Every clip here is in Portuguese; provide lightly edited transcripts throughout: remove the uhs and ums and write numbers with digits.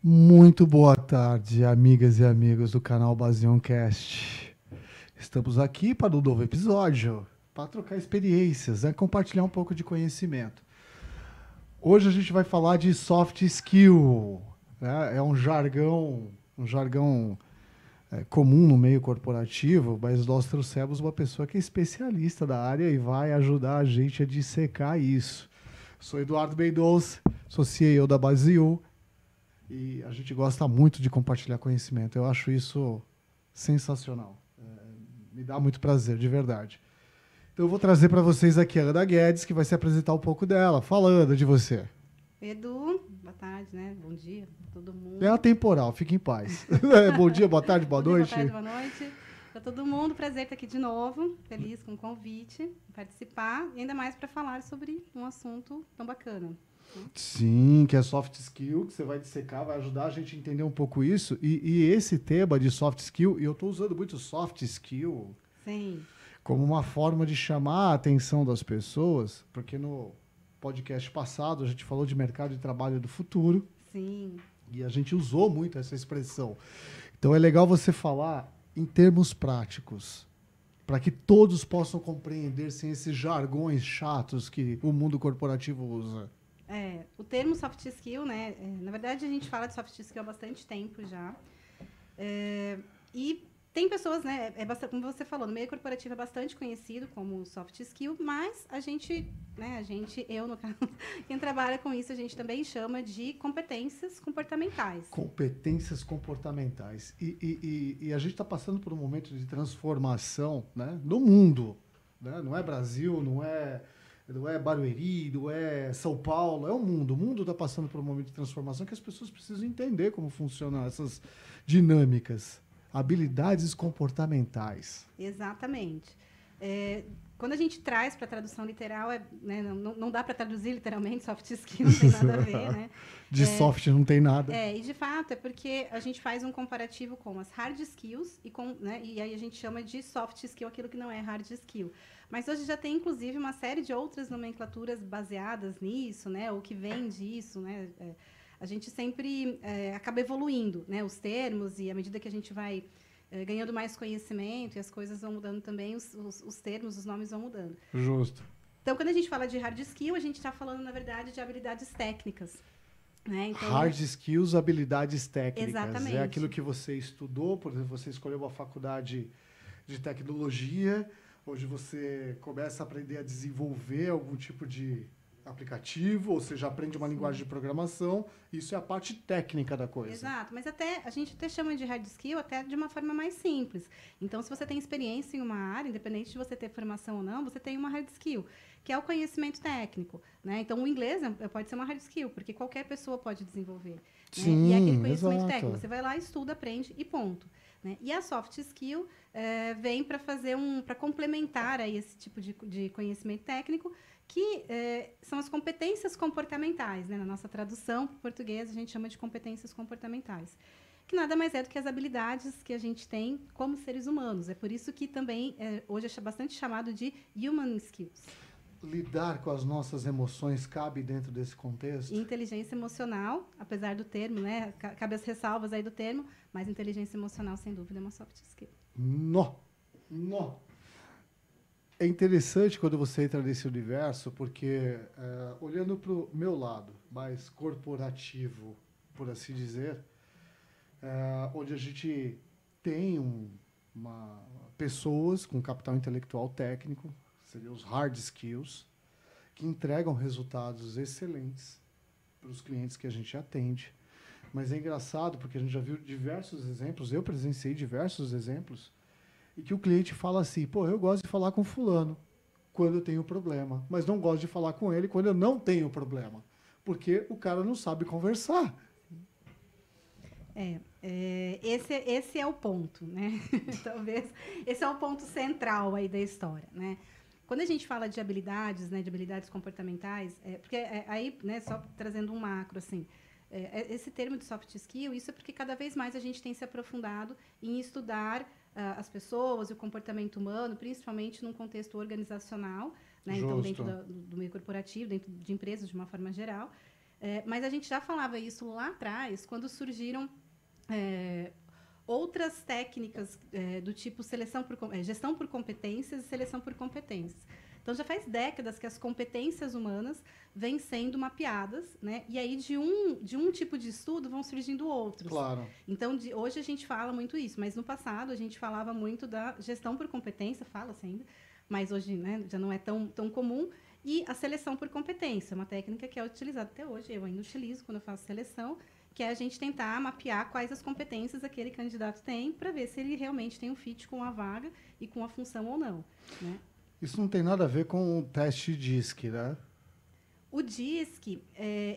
Muito boa tarde, amigas e amigos do canal Basioncast. Estamos aqui para um novo episódio, para trocar experiências, né? Compartilhar um pouco de conhecimento. Hoje a gente vai falar de soft skill, né? É um jargão comum no meio corporativo, mas nós trouxemos uma pessoa que é especialista da área e vai ajudar a gente a dissecar isso. Sou Eduardo Mendonça, sou CEO da Basio. E a gente gosta muito de compartilhar conhecimento. Eu acho isso sensacional. Me dá muito prazer, de verdade. Então eu vou trazer para vocês aqui a Ana Guedes, que vai se apresentar um pouco dela. Fala, Ana, de você. Edu, boa tarde, né? Bom dia para todo É mundo. atemporal, fique em paz. Bom dia, boa tarde, boa Bom dia, boa noite. tarde, boa noite. Para todo mundo, prazer estar aqui de novo. Feliz com o convite, participar e ainda mais para falar sobre um assunto tão bacana. Sim, que é soft skill, que você vai dissecar, vai ajudar a gente a entender um pouco isso. E esse tema de soft skill, e eu estou usando muito soft skill Sim, como uma forma de chamar a atenção das pessoas, porque no podcast passado a gente falou de mercado de trabalho do futuro sim. e a gente usou muito essa expressão. Então é legal você falar em termos práticos, para que todos possam compreender sem esses jargões chatos que o mundo corporativo usa. O termo soft skill, né? Na verdade, a gente fala de soft skill há bastante tempo já. E tem pessoas, né? Como você falou, no meio corporativo é bastante conhecido como soft skill, mas a gente, né? Eu no caso, quem trabalha com isso, a gente também chama de competências comportamentais. Competências comportamentais. E a gente está passando por um momento de transformação, né, no mundo. Né? Não é Brasil, não é Barueri, não é São Paulo, é o mundo. O mundo está passando por um momento de transformação que as pessoas precisam entender como funcionam essas dinâmicas. Habilidades comportamentais. Exatamente. É, Quando a gente traz para a tradução literal, né, não dá para traduzir literalmente soft skill, não tem nada a ver, né? De soft não tem nada. E de fato é porque a gente faz um comparativo com as hard skills né, e aí a gente chama de soft skill aquilo que não é hard skill. Mas hoje já tem inclusive uma série de outras nomenclaturas baseadas nisso, né, ou que vem disso, né? A gente sempre acaba evoluindo, né, os termos e à medida que a gente vai ganhando mais conhecimento e as coisas vão mudando também, os termos, os nomes vão mudando. Justo. Então, quando a gente fala de hard skill, a gente está falando, na verdade, de habilidades técnicas. Né? Hard Então, skills, habilidades técnicas. É aquilo exatamente. que você estudou, por exemplo, você escolheu uma faculdade de tecnologia, onde você começa a aprender a desenvolver algum tipo de aplicativo, ou seja, aprende uma linguagem Sim. de programação. Isso é a parte técnica da coisa. Exato, mas até a gente até chama de hard skill até de uma forma mais simples. Então, se você tem experiência em uma área, independente de você ter formação ou não, você tem uma hard skill, que é o conhecimento técnico, né? Então, o inglês pode ser uma hard skill, porque qualquer pessoa pode desenvolver, né? E é aquele Sim, conhecimento técnico, exato. você vai lá, estuda, aprende e ponto. Né? E a soft skill vem para para complementar aí esse tipo de conhecimento técnico, que são as competências comportamentais. Né? Na nossa tradução para o português, a gente chama de competências comportamentais, que nada mais é do que as habilidades que a gente tem como seres humanos. É por isso que também hoje é bastante chamado de human skills. Lidar com as nossas emoções cabe dentro desse E contexto? inteligência emocional, apesar do termo, né, cabe as ressalvas aí do termo, mas inteligência emocional, sem dúvida, é uma soft skill. Nó. Nó. É interessante quando você entra nesse universo, porque olhando para o meu lado, mais corporativo, por assim dizer, onde a gente tem uma, pessoas com capital intelectual técnico, seriam os hard skills, que entregam resultados excelentes para os clientes que a gente atende. Mas é engraçado porque a gente já viu diversos exemplos, eu presenciei diversos exemplos, e que o cliente fala assim, pô, eu gosto de falar com fulano quando eu tenho problema, mas não gosto de falar com ele quando eu não tenho problema, porque o cara não sabe conversar. Esse é o ponto, né? Talvez esse é o ponto central aí da história, né? Quando a gente fala de habilidades, né, de habilidades comportamentais, porque aí, né, só trazendo um macro assim, esse termo de soft skill, isso é porque cada vez mais a gente tem se aprofundado em estudar as pessoas e o comportamento humano, principalmente num contexto organizacional, né? Então dentro Justo. do meio corporativo, dentro de empresas de uma forma geral. Mas a gente já falava isso lá atrás, quando surgiram outras técnicas do tipo gestão por competências e seleção por competências. Então, já faz décadas que as competências humanas vêm sendo mapeadas, né? E aí, de um tipo de estudo, vão surgindo outros. Claro. Então, hoje a gente fala muito isso, mas no passado a gente falava muito da gestão por competência, fala-se ainda, mas hoje, né, já não é tão comum. E a seleção por competência, uma técnica que é utilizada até hoje, eu ainda utilizo quando eu faço seleção, que é a gente tentar mapear quais as competências aquele candidato tem para ver se ele realmente tem um fit com a vaga e com a função ou não, né? Isso não tem nada a ver com o teste DISC, né? O DISC,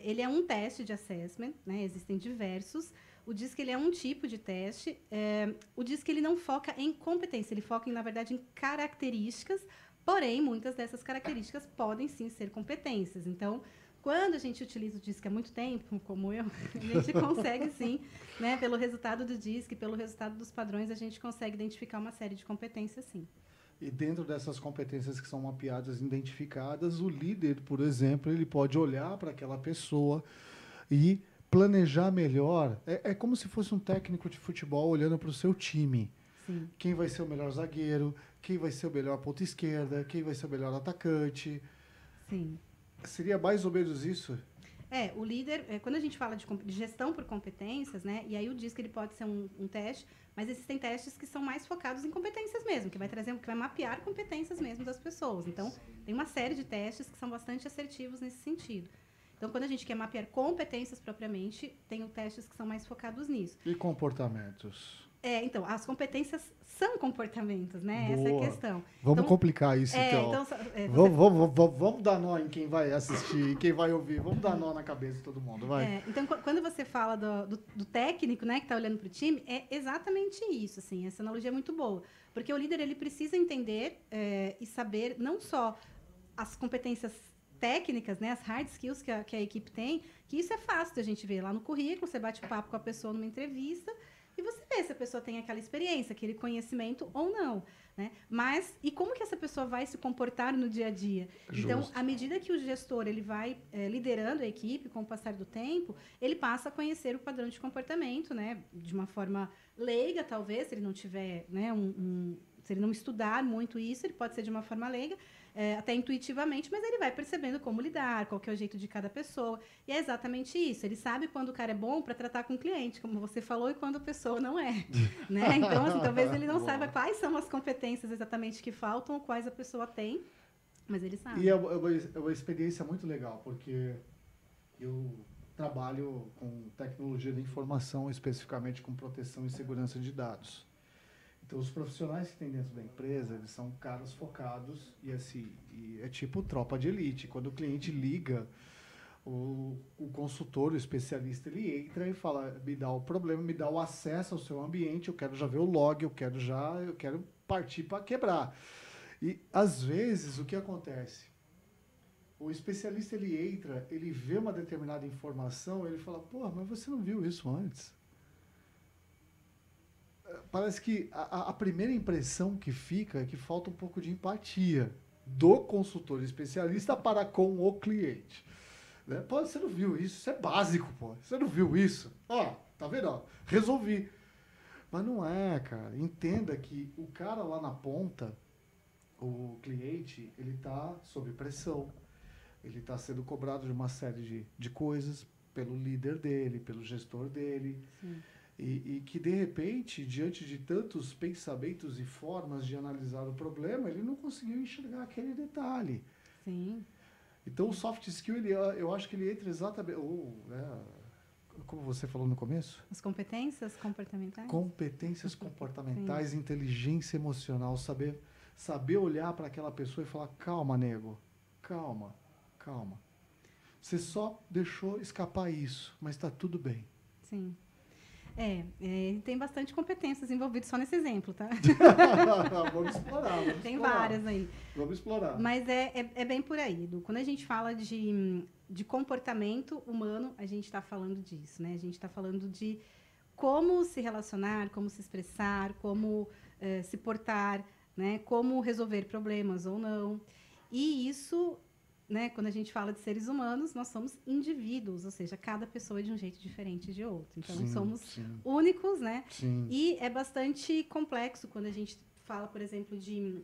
ele é um teste de assessment, né? Existem diversos. O DISC ele é um tipo de teste. O DISC ele não foca em competência, ele foca, na verdade, em características, porém, muitas dessas características podem, sim, ser competências. Então, quando a gente utiliza o DISC há muito tempo, como eu, a gente consegue, sim, né? Pelo resultado do DISC, pelo resultado dos padrões, a gente consegue identificar uma série de competências, sim. E dentro dessas competências que são mapeadas, identificadas, o líder, por exemplo, ele pode olhar para aquela pessoa e planejar melhor. É como se fosse um técnico de futebol olhando para o seu time. Sim. Quem vai ser o melhor zagueiro, quem vai ser o melhor ponta esquerda, quem vai ser o melhor atacante. Sim. Seria mais ou menos isso? O líder, quando a gente fala de gestão por competências, né, e aí o DISC ele pode ser um teste, mas existem testes que são mais focados em competências mesmo, que vai mapear competências mesmo das pessoas. Então, tem uma série de testes que são bastante assertivos nesse sentido. Então, quando a gente quer mapear competências propriamente, tem testes que são mais focados nisso. E comportamentos? Então, as competências são comportamentos, né? Boa. Essa é a questão. Vamos complicar isso, então. Vamos dar nó em quem vai assistir, quem vai ouvir. Vamos dar nó na cabeça de todo mundo, vai. Então, quando você fala do técnico, né, que está olhando para o time, é exatamente isso, assim. Essa analogia é muito boa. Porque o líder, ele precisa entender e saber não só as competências técnicas, né, as hard skills que a equipe tem, que isso é fácil da gente ver lá no currículo, você bate papo com a pessoa numa entrevista, e você vê se a pessoa tem aquela experiência, aquele conhecimento ou não, né? Mas, e como que essa pessoa vai se comportar no dia a dia? Justo. Então, à medida que o gestor ele vai liderando a equipe com o passar do tempo, ele passa a conhecer o padrão de comportamento, né? De uma forma leiga, talvez, se ele não tiver, né, se ele não estudar muito isso, ele pode ser de uma forma leiga, até intuitivamente, mas ele vai percebendo como lidar, qual que é o jeito de cada pessoa. E é exatamente isso. Ele sabe quando o cara é bom para tratar com o cliente, como você falou, e quando a pessoa não é. Né? Então, assim, talvez ele não saiba quais são as competências exatamente que faltam, ou quais a pessoa tem, mas ele sabe. E é uma experiência muito legal, porque eu trabalho com tecnologia de informação, especificamente com proteção e segurança de dados. Então, os profissionais que tem dentro da empresa, eles são caras focados e assim, é tipo tropa de elite. Quando o cliente liga, o consultor, o especialista, ele entra e fala, me dá o problema, me dá o acesso ao seu ambiente, eu quero já ver o log, eu quero partir para quebrar. E, às vezes, o que acontece? O especialista, ele entra, ele vê uma determinada informação, ele fala, pô, mas você não viu isso antes? Parece que a primeira impressão que fica é que falta um pouco de empatia do consultor especialista para com o cliente. Né? Pô, você não viu isso? Isso é básico, pô. Você não viu isso? Ó, tá vendo? Ó, resolvi. Mas não é, cara. Entenda que o cara lá na ponta, o cliente, ele está sob pressão. Ele está sendo cobrado de uma série de coisas pelo líder dele, pelo gestor dele. Sim. E que, de repente, diante de tantos pensamentos e formas de analisar o problema, ele não conseguiu enxergar aquele detalhe. Sim. Então, o soft skill, eu acho que ele entra exatamente... como você falou no começo? As competências comportamentais? Competências comportamentais, inteligência emocional, saber olhar para aquela pessoa e falar, calma, nego, calma. Você só deixou escapar isso, mas está tudo bem. Sim. Tem bastante competências envolvidas só nesse exemplo, tá? Vamos explorar. Tem várias aí. Vamos explorar. Mas é bem por aí, Edu. Quando a gente fala de comportamento humano, a gente está falando disso, né? A gente está falando de como se relacionar, como se expressar, como se portar, né? Como resolver problemas ou não. E isso, né, quando a gente fala de seres humanos, nós somos indivíduos, ou seja, cada pessoa é de um jeito diferente de outro. Então, somos únicos, né? Sim. E é bastante complexo quando a gente fala, por exemplo, de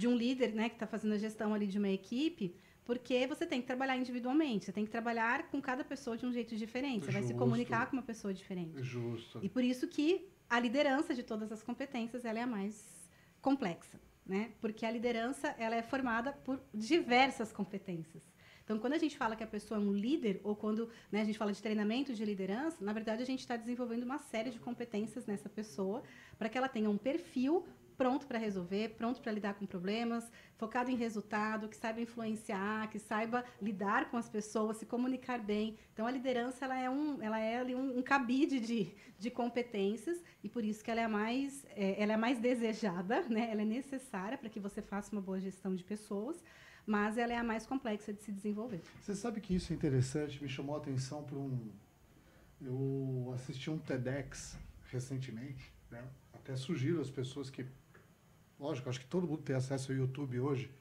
um líder, né, que está fazendo a gestão ali de uma equipe, porque você tem que trabalhar individualmente, você tem que trabalhar com cada pessoa de um jeito diferente, você vai se comunicar com uma pessoa diferente. Justo. E por isso que a liderança de todas as competências ela é a mais complexa, né? Porque a liderança ela é formada por diversas competências. Então, quando a gente fala que a pessoa é um líder, ou quando, né, a gente fala de treinamento de liderança, na verdade, a gente está desenvolvendo uma série de competências nessa pessoa para que ela tenha um perfil pronto para resolver, pronto para lidar com problemas, focado em resultado, que saiba influenciar, que saiba lidar com as pessoas, se comunicar bem. Então, a liderança ela é ali um cabide de competências e por isso que ela é a mais desejada, né? Ela é necessária para que você faça uma boa gestão de pessoas, mas ela é a mais complexa de se desenvolver. Você sabe que isso é interessante, me chamou a atenção para eu assisti um TEDx recentemente, né? Até sugiro às pessoas que, lógico, acho que todo mundo tem acesso ao YouTube hoje,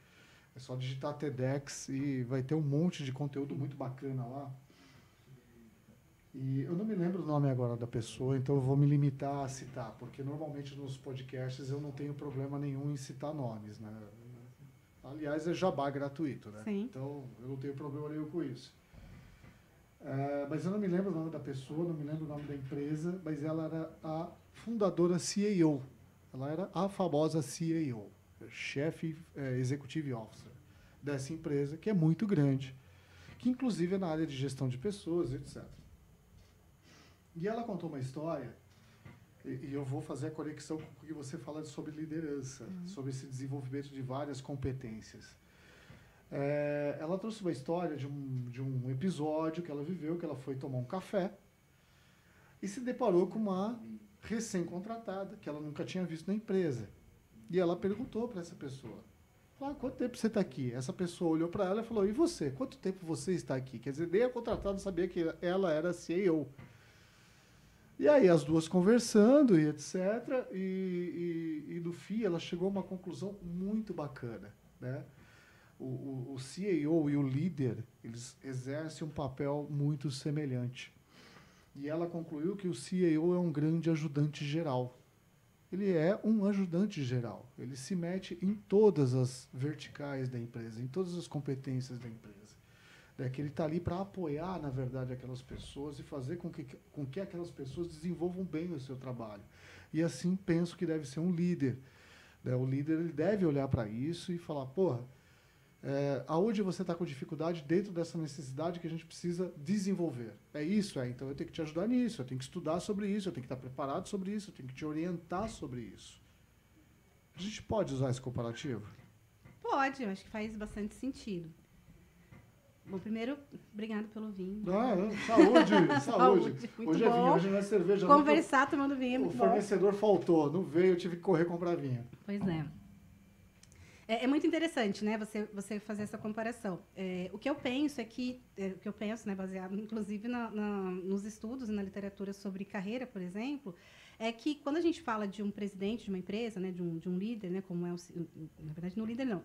é só digitar TEDx e vai ter um monte de conteúdo muito bacana lá. E eu não me lembro o nome agora da pessoa, então eu vou me limitar a citar, porque normalmente nos podcasts eu não tenho problema nenhum em citar nomes, né? Aliás, é jabá gratuito, né? Sim. Então, eu não tenho problema nenhum com isso. Mas eu não me lembro o nome da pessoa, não me lembro o nome da empresa, mas ela era a fundadora CAO. Ela era a famosa CAO, Chief Executive Officer, dessa empresa, que é muito grande, que inclusive é na área de gestão de pessoas, etc. E ela contou uma história, e eu vou fazer a conexão com o que você fala sobre liderança, sobre esse desenvolvimento de várias competências. Ela trouxe uma história de um episódio que ela viveu, que ela foi tomar um café e se deparou com uma recém-contratada que ela nunca tinha visto na empresa. E ela perguntou para essa pessoa, quanto tempo você está aqui? Essa pessoa olhou para ela e falou, e você? Quanto tempo você está aqui? Quer dizer, nem a contratada sabia que ela era CEO. E aí as duas conversando e etc. E no fim ela chegou a uma conclusão muito bacana, né? O CEO e o líder, eles exercem um papel muito semelhante. E ela concluiu que o CEO é um grande ajudante geral. Ele é um ajudante geral. Ele se mete em todas as verticais da empresa, em todas as competências da empresa. Que ele está ali para apoiar, na verdade, aquelas pessoas e fazer com que aquelas pessoas desenvolvam bem o seu trabalho. E assim penso que deve ser um líder. O líder ele deve olhar para isso e falar, aonde você está com dificuldade dentro dessa necessidade que a gente precisa desenvolver? É isso? Então eu tenho que te ajudar nisso, eu tenho que estudar sobre isso, eu tenho que estar preparado sobre isso, eu tenho que te orientar sobre isso. A gente pode usar esse comparativo? Pode, eu acho que faz bastante sentido. Bom, primeiro, obrigado pelo vinho. Saúde! Saúde, muito hoje bom. É vinho, hoje não é cerveja. Conversar tomando vinho é muito bom. O fornecedor faltou, não veio, eu tive que correr comprar vinho. Pois é. É muito interessante, né, você fazer essa comparação. O que eu penso é que, né, baseado inclusive nos estudos e na literatura sobre carreira, por exemplo, é que quando a gente fala de um presidente de uma empresa, né, de um líder, né, como é na verdade não líder não,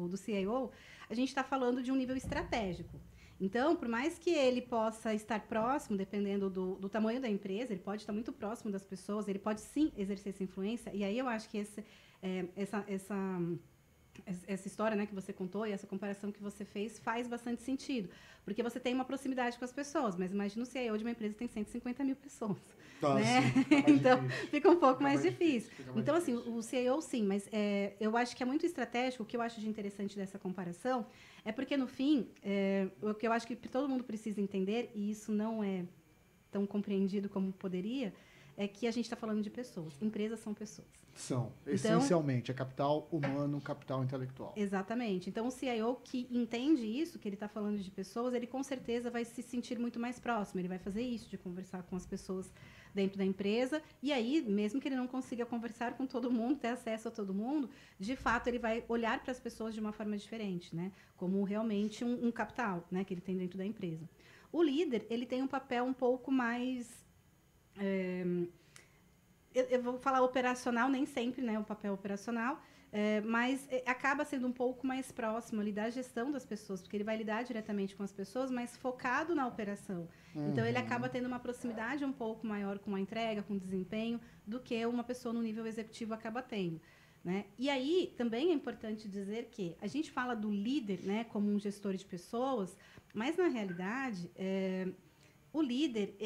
do CIO, a gente está falando de um nível estratégico. Então, por mais que ele possa estar próximo, dependendo do tamanho da empresa, ele pode estar muito próximo das pessoas, ele pode sim exercer essa influência, e aí eu acho que essa história, né, que você contou e essa comparação que você fez faz bastante sentido. Porque você tem uma proximidade com as pessoas, mas imagina o CEO de uma empresa que tem 150 mil pessoas. Né? Então, fica um pouco mais difícil. Então, assim, o CEO sim, mas eu acho que é muito estratégico. O que eu acho de interessante dessa comparação é porque, no fim, o que eu acho que todo mundo precisa entender, e isso não é tão compreendido como poderia, é que a gente está falando de pessoas. Empresas são pessoas. São, essencialmente. É capital humano, capital intelectual. Exatamente. Então, o CIO que entende isso, que ele está falando de pessoas, ele com certeza vai se sentir muito mais próximo. Ele vai fazer isso, de conversar com as pessoas dentro da empresa. E aí, mesmo que ele não consiga conversar com todo mundo, ter acesso a todo mundo, de fato, ele vai olhar para as pessoas de uma forma diferente, né? Como realmente um capital, né, que ele tem dentro da empresa. O líder, ele tem um papel um pouco mais... eu vou falar operacional, nem sempre, né, o papel operacional, mas acaba sendo um pouco mais próximo ali da gestão das pessoas, porque ele vai lidar diretamente com as pessoas, mas focado na operação. Então, ele acaba tendo uma proximidade um pouco maior com a entrega, com o desempenho, do que uma pessoa no nível executivo acaba tendo. Né? E aí, também é importante dizer que a gente fala do líder, né, como um gestor de pessoas, mas, na realidade, o líder,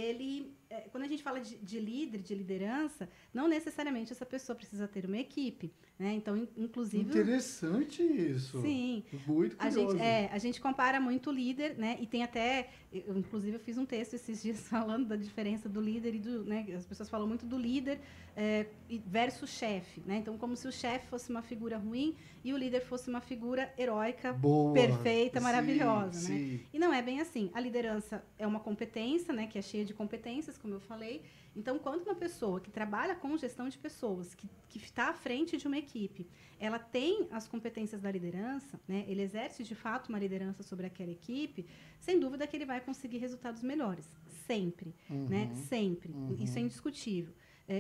quando a gente fala de líder, de liderança, não necessariamente essa pessoa precisa ter uma equipe. Né? Então, inclusive... Interessante isso. Sim. Muito curioso. A gente compara muito o líder, né? E tem até... inclusive, eu fiz um texto esses dias falando da diferença do líder e do... Né? As pessoas falam muito do líder versus chefe. Né? Então, como se o chefe fosse uma figura ruim e o líder fosse uma figura heróica, boa, perfeita, maravilhosa. Né? Sim. E não é bem assim. A liderança é uma competência, né? Que é cheia de competências, como eu falei. Então, quando uma pessoa que trabalha com gestão de pessoas, que está à frente de uma equipe, ela tem as competências da liderança, né? Ele exerce, de fato, uma liderança sobre aquela equipe, sem dúvida que ele vai conseguir resultados melhores. Sempre. Né? Sempre. Isso é indiscutível.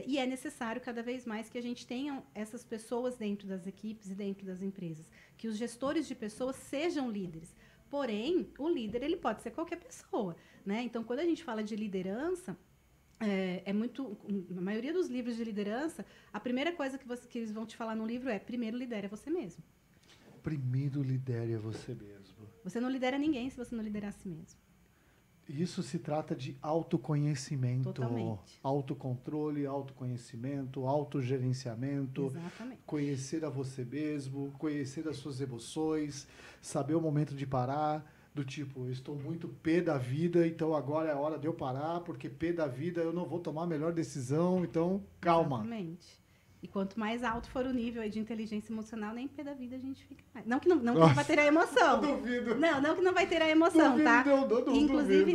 E é necessário, cada vez mais, que a gente tenha essas pessoas dentro das equipes e dentro das empresas. Que os gestores de pessoas sejam líderes. Porém, o líder ele pode ser qualquer pessoa. Né? Então, quando a gente fala de liderança... na maioria dos livros de liderança, a primeira coisa que eles vão te falar no livro é: primeiro lidere você mesmo. Primeiro lidere você mesmo. Você não lidera ninguém se você não liderar a si mesmo. Isso se trata de autoconhecimento. Totalmente. Autocontrole, autoconhecimento, autogerenciamento. Exatamente. Conhecer a você mesmo, conhecer as suas emoções, saber o momento de parar. Do tipo, eu estou muito pé da vida, então agora é a hora de eu parar, porque pé da vida eu não vou tomar a melhor decisão, então calma. Exatamente. E quanto mais alto for o nível aí de inteligência emocional, nem pé da vida a gente fica mais. Não que não vai ter a emoção. Eu duvido. Não que não vai ter a emoção, duvido, tá? Inclusive,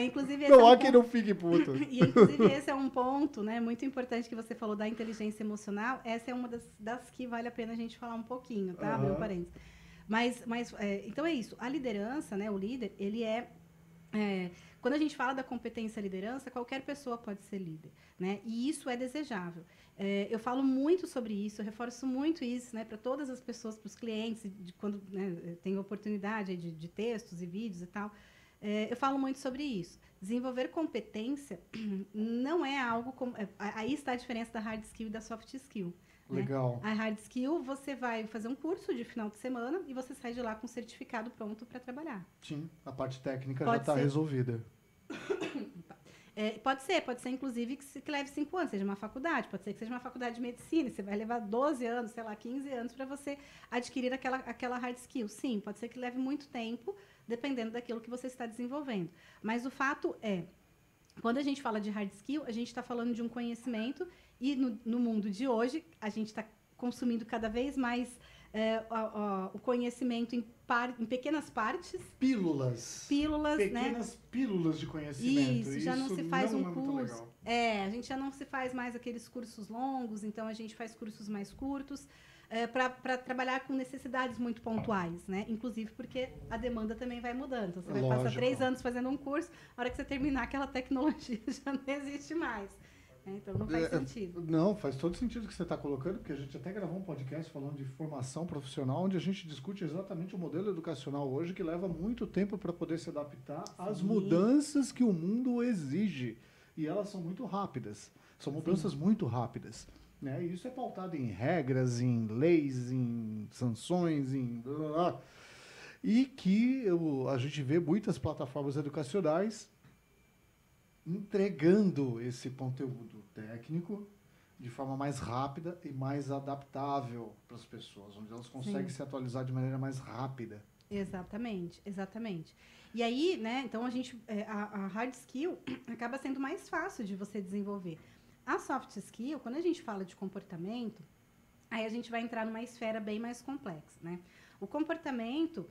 inclusive não há quem não fique puto. E inclusive esse é um ponto, né, muito importante que você falou da inteligência emocional. Essa é uma das que vale a pena a gente falar um pouquinho, tá? Meu parênteses. Então é isso. A liderança, né, o líder, ele quando a gente fala da competência liderança, qualquer pessoa pode ser líder, né? E isso é desejável. Eu falo muito sobre isso, eu reforço muito isso, né, para todas as pessoas, para os clientes, quando, né, tem oportunidade de textos e vídeos e tal. Eu falo muito sobre isso. Desenvolver competência não é algo como... aí está a diferença da hard skill e da soft skill. Legal. Né? A hard skill, você vai fazer um curso de final de semana e você sai de lá com um certificado pronto para trabalhar. Sim, a parte técnica já está resolvida. Pode ser inclusive que leve 5 anos, seja uma faculdade, pode ser que seja uma faculdade de medicina, você vai levar 12 anos, sei lá, 15 anos para você adquirir aquela hard skill. Sim, pode ser que leve muito tempo, dependendo daquilo que você está desenvolvendo. Mas o fato é, quando a gente fala de hard skill, a gente está falando de um conhecimento e no mundo de hoje, a gente está consumindo cada vez mais o conhecimento em pequenas partes. Pílulas. Pequenas, né? Pílulas de conhecimento. Isso já não se faz um curso. A gente já não se faz mais aqueles cursos longos, então a gente faz cursos mais curtos para trabalhar com necessidades muito pontuais, né? Inclusive porque a demanda também vai mudando. Então, você vai passar 3 anos fazendo um curso, a hora que você terminar, aquela tecnologia já não existe mais. Então não faz sentido. Não, faz todo sentido o que você está colocando, porque a gente até gravou um podcast falando de formação profissional, onde a gente discute exatamente o modelo educacional hoje, que leva muito tempo para poder se adaptar às mudanças que o mundo exige. E elas são muito rápidas. São mudanças muito rápidas. Né? E isso é pautado em regras, em leis, em sanções, e que a gente vê muitas plataformas educacionais entregando esse conteúdo técnico de forma mais rápida e mais adaptável para as pessoas, onde elas conseguem se atualizar de maneira mais rápida. Exatamente. E aí, né, então a hard skill acaba sendo mais fácil de você desenvolver. A soft skill, quando a gente fala de comportamento, aí a gente vai entrar numa esfera bem mais complexa, né? O comportamento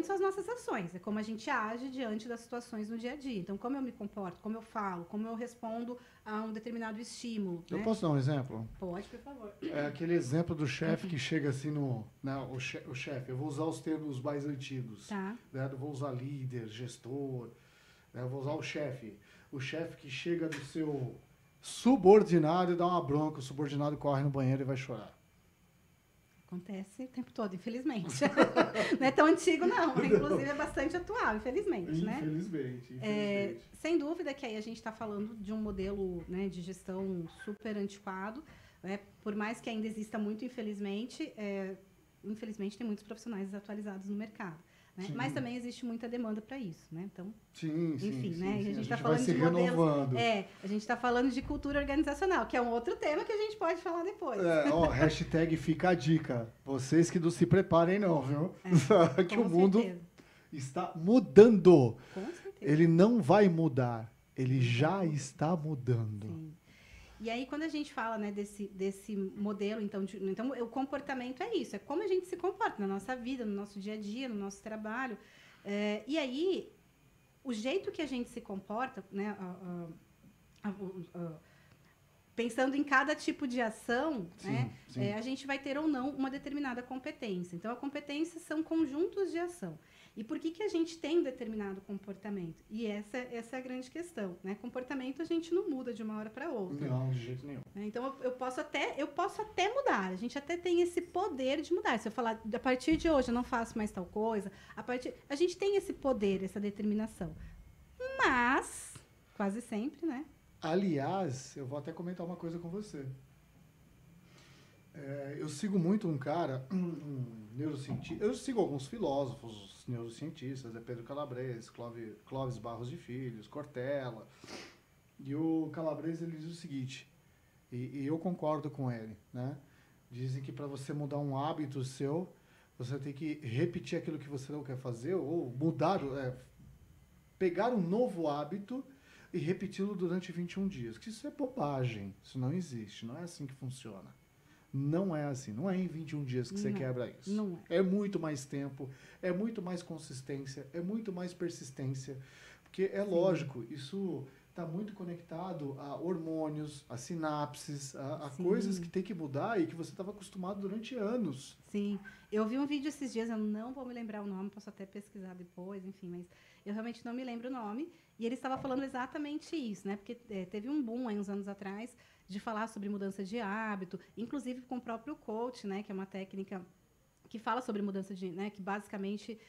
são as nossas ações, é como a gente age diante das situações no dia a dia. Então, como eu me comporto, como eu falo, como eu respondo a um determinado estímulo. Eu posso dar um exemplo? Pode, por favor. É aquele exemplo do chefe que chega assim o chefe, eu vou usar os termos mais antigos. Tá. Né? Eu vou usar líder, gestor, né? Eu vou usar o chefe. O chefe que chega do seu subordinado e dá uma bronca, o subordinado corre no banheiro e vai chorar. Acontece o tempo todo, infelizmente. Não é tão antigo, não. Inclusive, é bastante atual, infelizmente, né? Infelizmente. Sem dúvida que aí a gente está falando de um modelo, né, de gestão super antiquado, né? Por mais que ainda exista muito, infelizmente, tem muitos profissionais desatualizados no mercado. Né? Mas também existe muita demanda para isso, né? Então, enfim, né? A gente está falando de modelos. A gente está falando de cultura organizacional, que é um outro tema que a gente pode falar depois. Hashtag fica a dica. Vocês que não se preparem, não, viu? Que o mundo está mudando. Com certeza. Ele não vai mudar. Ele já está mudando. Sim. E aí, quando a gente fala, né, desse modelo, então, o comportamento é isso, é como a gente se comporta na nossa vida, no nosso dia a dia, no nosso trabalho. E aí, o jeito que a gente se comporta, né, pensando em cada tipo de ação, né, a gente vai ter ou não uma determinada competência. Então, a competência são conjuntos de ação. E por que a gente tem um determinado comportamento? E essa é a grande questão, né? Comportamento a gente não muda de uma hora para outra. Não, de jeito nenhum. Então, eu posso até mudar. A gente até tem esse poder de mudar. Se eu falar, a partir de hoje eu não faço mais tal coisa, a gente tem esse poder, essa determinação. Mas, quase sempre, né? Aliás, eu vou até comentar uma coisa com você. Eu sigo muito um cara, um neurocientista. Eu sigo alguns filósofos, neurocientistas, Pedro Calabres, Clóvis Barros de Filhos, Cortella. E o Calabres, ele diz o seguinte, e eu concordo com ele, né? Dizem que para você mudar um hábito seu, você tem que repetir aquilo que você não quer fazer, ou mudar, pegar um novo hábito e repeti-lo durante 21 dias. Que isso é bobagem, isso não existe, não é assim que funciona. Não é assim, não é em 21 dias que você quebra isso. Não é. É muito mais tempo, é muito mais consistência, é muito mais persistência. Porque é lógico, isso está muito conectado a hormônios, a sinapses, a coisas que tem que mudar e que você estava acostumado durante anos. Sim. Eu vi um vídeo esses dias, eu não vou me lembrar o nome, posso até pesquisar depois, enfim, mas eu realmente não me lembro o nome. E ele estava falando exatamente isso, né? Porque teve um boom aí uns anos atrás de falar sobre mudança de hábito, inclusive com o próprio coach, né? Que é uma técnica que fala sobre mudança de, né? Que basicamente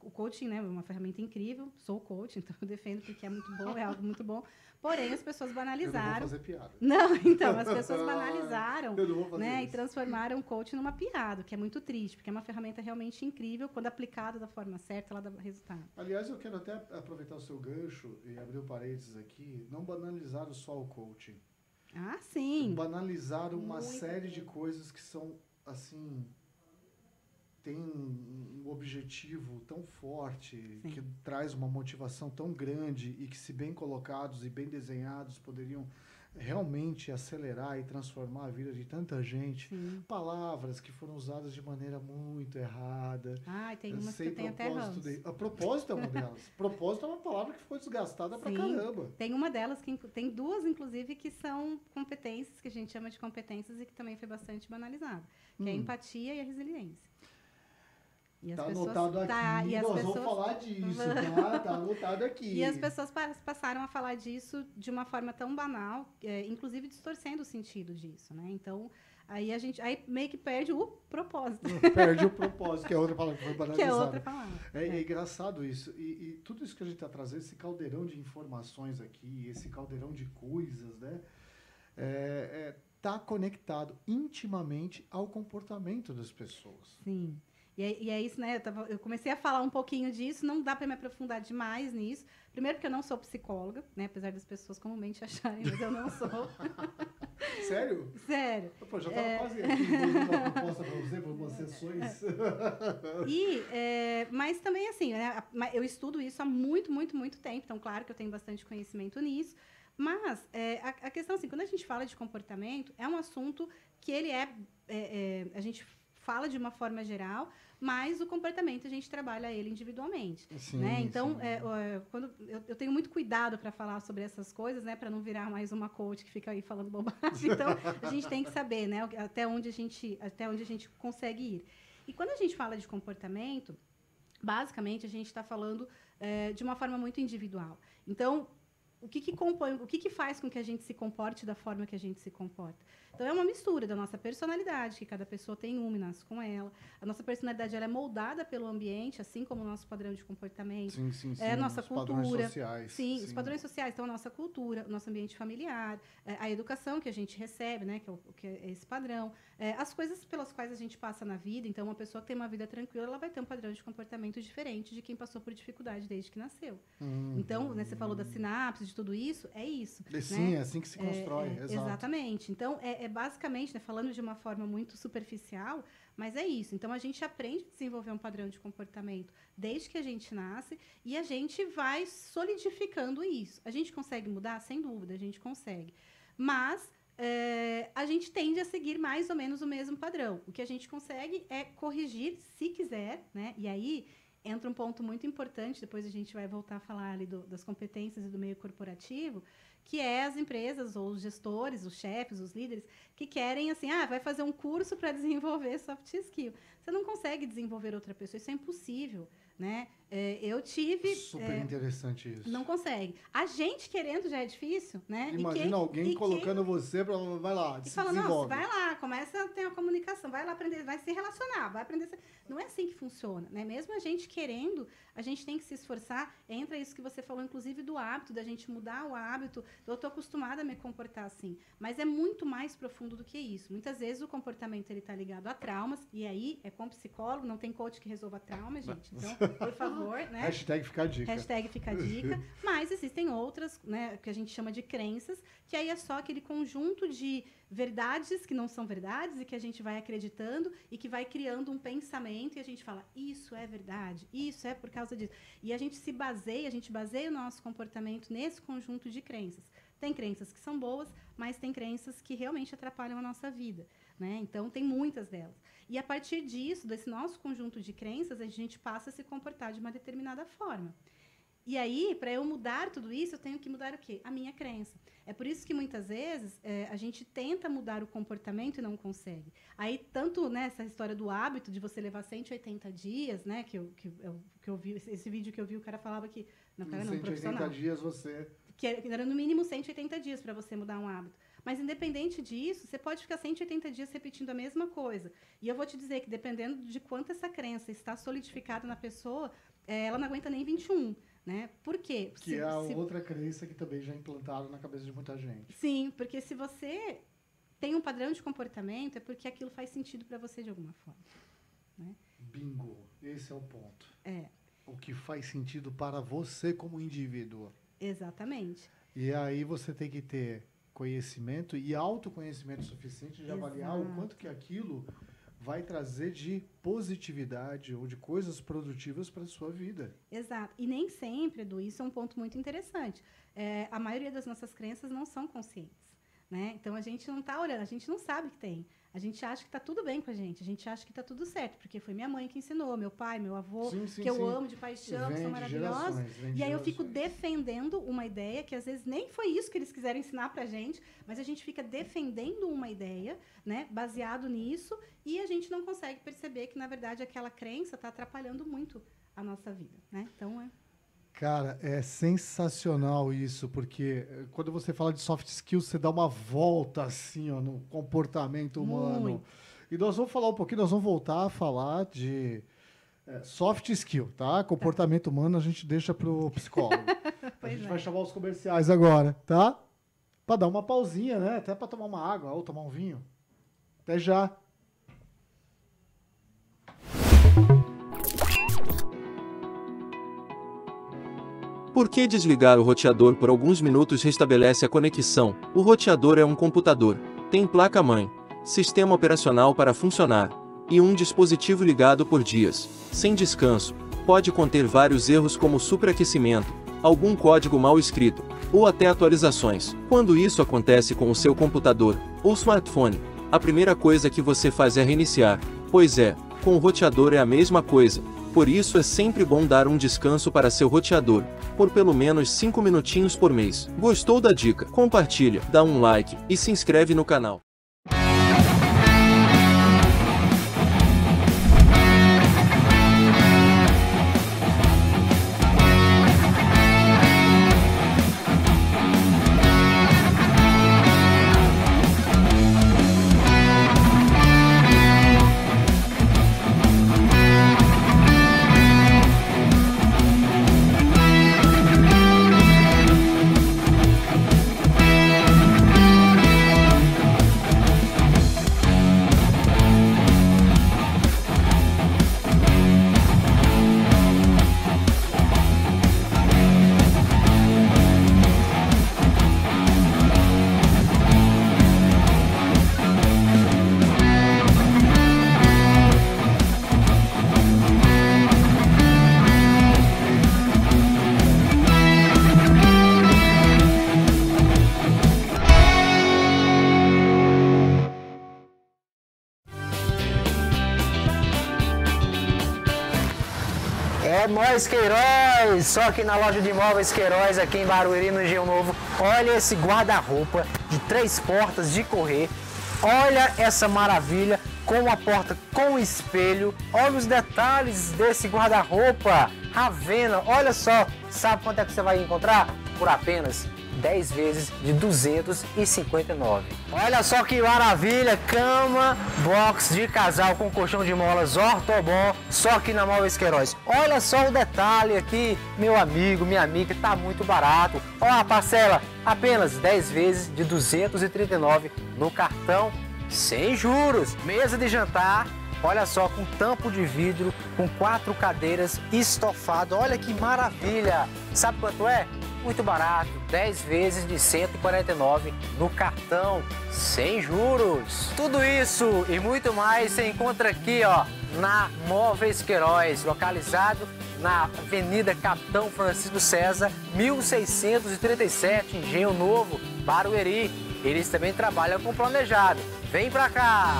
o coaching, né, é uma ferramenta incrível. Sou coach, então eu defendo porque é muito bom, é algo muito bom. Porém, as pessoas banalizaram. Eu não vou fazer piada. Não, então, as pessoas banalizaram, eu não vou fazer né, isso. E transformaram o coaching numa piada, o que é muito triste, porque é uma ferramenta realmente incrível, quando aplicada da forma certa, ela dá resultado. Aliás, eu quero até aproveitar o seu gancho e abrir o parênteses aqui, não banalizaram só o coaching. Ah, sim. Banalizaram uma série de coisas que são, assim, tem um objetivo tão forte, que traz uma motivação tão grande e que, se bem colocados e bem desenhados, poderiam realmente acelerar e transformar a vida de tanta gente. Sim. Palavras que foram usadas de maneira muito errada. Tem umas que eu tenho até ranço. A propósito é uma delas. Propósito é uma palavra que ficou desgastada pra caramba. Tem uma delas, tem duas, inclusive, que são competências, que a gente chama de competências e que também foi bastante banalizado, que é a empatia e a resiliência. Tá anotado aqui, nós vamos falar disso, tá? Tá anotado aqui. E as pessoas passaram a falar disso de uma forma tão banal, inclusive distorcendo o sentido disso, né? Então, aí meio que perde o propósito. Perde o propósito, que é outra palavra que foi banalizada. Que é outra palavra. É engraçado isso. E tudo isso que a gente está trazendo, esse caldeirão de informações aqui, esse caldeirão de coisas, né? Tá conectado intimamente ao comportamento das pessoas. Sim. E é isso, né? Eu comecei a falar um pouquinho disso, não dá para me aprofundar demais nisso. Primeiro porque eu não sou psicóloga, né? Apesar das pessoas comumente acharem, mas eu não sou. Sério? Sério. Pô, já estava quase aqui dando uma proposta para você, para algumas sessões. Mas também, assim, né? Eu estudo isso há muito, muito, muito tempo. Então, claro que eu tenho bastante conhecimento nisso. Mas a questão, assim, quando a gente fala de comportamento, é um assunto que ele a gente fala de uma forma geral, mas o comportamento a gente trabalha ele individualmente. Sim, né? Então, sim. Quando eu tenho muito cuidado para falar sobre essas coisas, né, para não virar mais uma coach que fica aí falando bobagem. Então, a gente tem que saber, né, até onde a gente consegue ir. E quando a gente fala de comportamento, basicamente a gente está falando de uma forma muito individual. Então, o que compõe, o que faz com que a gente se comporte da forma que a gente se comporta. Então, é uma mistura da nossa personalidade, que cada pessoa tem uma e nasce com ela. A nossa personalidade ela é moldada pelo ambiente, assim como o nosso padrão de comportamento. Sim. É a nossa Os cultura. padrões sociais. Sim, os padrões sociais. Então, a nossa cultura, o nosso ambiente familiar, a educação que a gente recebe, né, que é esse padrão. As coisas pelas quais a gente passa na vida. Então, uma pessoa que tem uma vida tranquila, ela vai ter um padrão de comportamento diferente de quem passou por dificuldade desde que nasceu. Então, né, você falou da sinapse, de tudo isso, é isso. Sim, né? é assim que se constrói, exato. Exatamente. Então, basicamente, né, falando de uma forma muito superficial, mas é isso. Então, a gente aprende a desenvolver um padrão de comportamento desde que a gente nasce e a gente vai solidificando isso. A gente consegue mudar? Sem dúvida, a gente consegue. Mas a gente tende a seguir mais ou menos o mesmo padrão. O que a gente consegue é corrigir, se quiser, né? E aí entra um ponto muito importante, depois a gente vai voltar a falar ali das competências e do meio corporativo, que é as empresas ou os gestores, os chefes, os líderes, que querem, assim, vai fazer um curso para desenvolver soft skill. Você não consegue desenvolver outra pessoa, isso é impossível, né? Eu tive... Super interessante isso. Não consegue. A gente querendo já é difícil, né? Imagina alguém colocando você para... Vai lá, e fala, nossa, vai lá, começa a ter uma comunicação, vai lá aprender, vai se relacionar, vai aprender... Não é assim que funciona, né? Mesmo a gente querendo, a gente tem que se esforçar. Entra isso que você falou, inclusive, do hábito, da gente mudar o hábito. Eu estou acostumada a me comportar assim. Mas é muito mais profundo do que isso. Muitas vezes o comportamento ele está ligado a traumas, e aí é com psicólogo, não tem coach que resolva trauma, gente. Então, por favor, né? Hashtag fica a dica. Hashtag fica a dica. Mas existem outras, né, que a gente chama de crenças, que aí é só aquele conjunto de verdades que não são verdades e que a gente vai acreditando e que vai criando um pensamento e a gente fala, isso é verdade, isso é por causa disso. E a gente baseia o nosso comportamento nesse conjunto de crenças. Tem crenças que são boas, mas tem crenças que realmente atrapalham a nossa vida, né? Então, tem muitas delas. E a partir disso, desse nosso conjunto de crenças, a gente passa a se comportar de uma determinada forma. E aí, para eu mudar tudo isso, eu tenho que mudar o quê? A minha crença. É por isso que, muitas vezes, a gente tenta mudar o comportamento e não consegue. Aí, tanto nessa história do hábito, de você levar 180 dias, né, que eu vi, esse vídeo que eu vi, o cara falava que... Não, cara, não, 180 dias você... Que era, no mínimo, 180 dias para você mudar um hábito. Mas, independente disso, você pode ficar 180 dias repetindo a mesma coisa. E eu vou te dizer que, dependendo de quanto essa crença está solidificada na pessoa, ela não aguenta nem 21. Né? Por quê? Que é a outra crença que também já é implantada na cabeça de muita gente. Sim, porque se você tem um padrão de comportamento, é porque aquilo faz sentido para você de alguma forma. Né? Bingo, esse é o ponto. O que faz sentido para você como indivíduo. Exatamente. E aí você tem que ter conhecimento e autoconhecimento suficiente de avaliar o quanto que aquilo vai trazer de positividade ou de coisas produtivas para a sua vida. Exato. E nem sempre, Edu, isso é um ponto muito interessante. A maioria das nossas crenças não são conscientes. Né? Então, a gente não está olhando, a gente não sabe que tem. A gente acha que está tudo bem com a gente acha que está tudo certo, porque foi minha mãe que ensinou, meu pai, meu avô, que eu amo de paixão, que são maravilhosos. E aí eu fico defendendo uma ideia que às vezes nem foi isso que eles quiseram ensinar pra gente, mas a gente fica defendendo uma ideia, né, baseado nisso, e a gente não consegue perceber que, na verdade, aquela crença está atrapalhando muito a nossa vida, né? Então, Cara, é sensacional isso, porque quando você fala de soft skills, você dá uma volta assim, ó, no comportamento humano. Muito. E nós vamos falar um pouquinho, nós vamos voltar a falar de soft skill, tá? Comportamento humano a gente deixa pro psicólogo. A gente vai chamar os comerciais agora, tá? Para dar uma pausinha, né? Até para tomar uma água ou tomar um vinho. Até já. Por que desligar o roteador por alguns minutos restabelece a conexão? O roteador é um computador. Tem placa-mãe, sistema operacional para funcionar, e um dispositivo ligado por dias, sem descanso. Pode conter vários erros como superaquecimento, algum código mal escrito, ou até atualizações. Quando isso acontece com o seu computador ou smartphone, a primeira coisa que você faz é reiniciar. Pois é, com o roteador é a mesma coisa. Por isso é sempre bom dar um descanso para seu roteador, por pelo menos 5 minutinhos por mês. Gostou da dica? Compartilha, dá um like e se inscreve no canal. É nós, Queiroz! Só aqui na loja de imóveis Queiroz, aqui em Barueri, no Engenho Novo. Olha esse guarda-roupa de 3 portas de correr. Olha essa maravilha, com a porta com espelho. Olha os detalhes desse guarda-roupa. Ravena, olha só. Sabe quanto é que você vai encontrar? Por apenas 10 vezes de 259. Olha só que maravilha, cama box de casal com colchão de molas Ortobon, só aqui na Móveis Queiroz. Olha só o detalhe aqui, meu amigo, minha amiga, tá muito barato. Ó, a parcela apenas 10 vezes de 239 no cartão, sem juros. Mesa de jantar, olha só, com tampo de vidro, com 4 cadeiras, estofado. Olha que maravilha. Sabe quanto é? Muito barato, 10 vezes de 149 no cartão, sem juros. Tudo isso e muito mais você encontra aqui, ó, na Móveis Queiroz, localizado na Avenida Capitão Francisco César, 1637, Engenho Novo, Barueri. Eles também trabalham com planejado. Vem pra cá!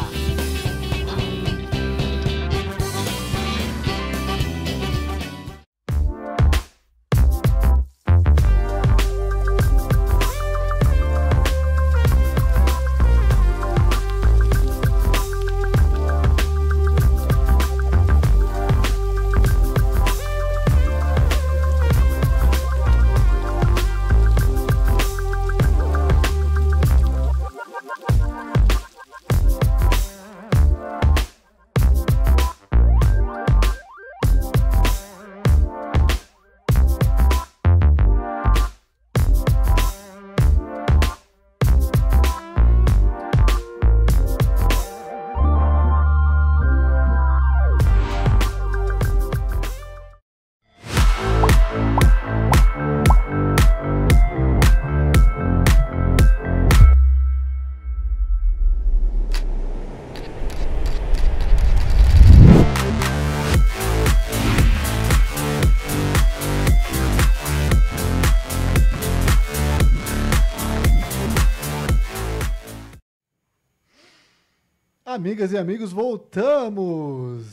Amigas e amigos, voltamos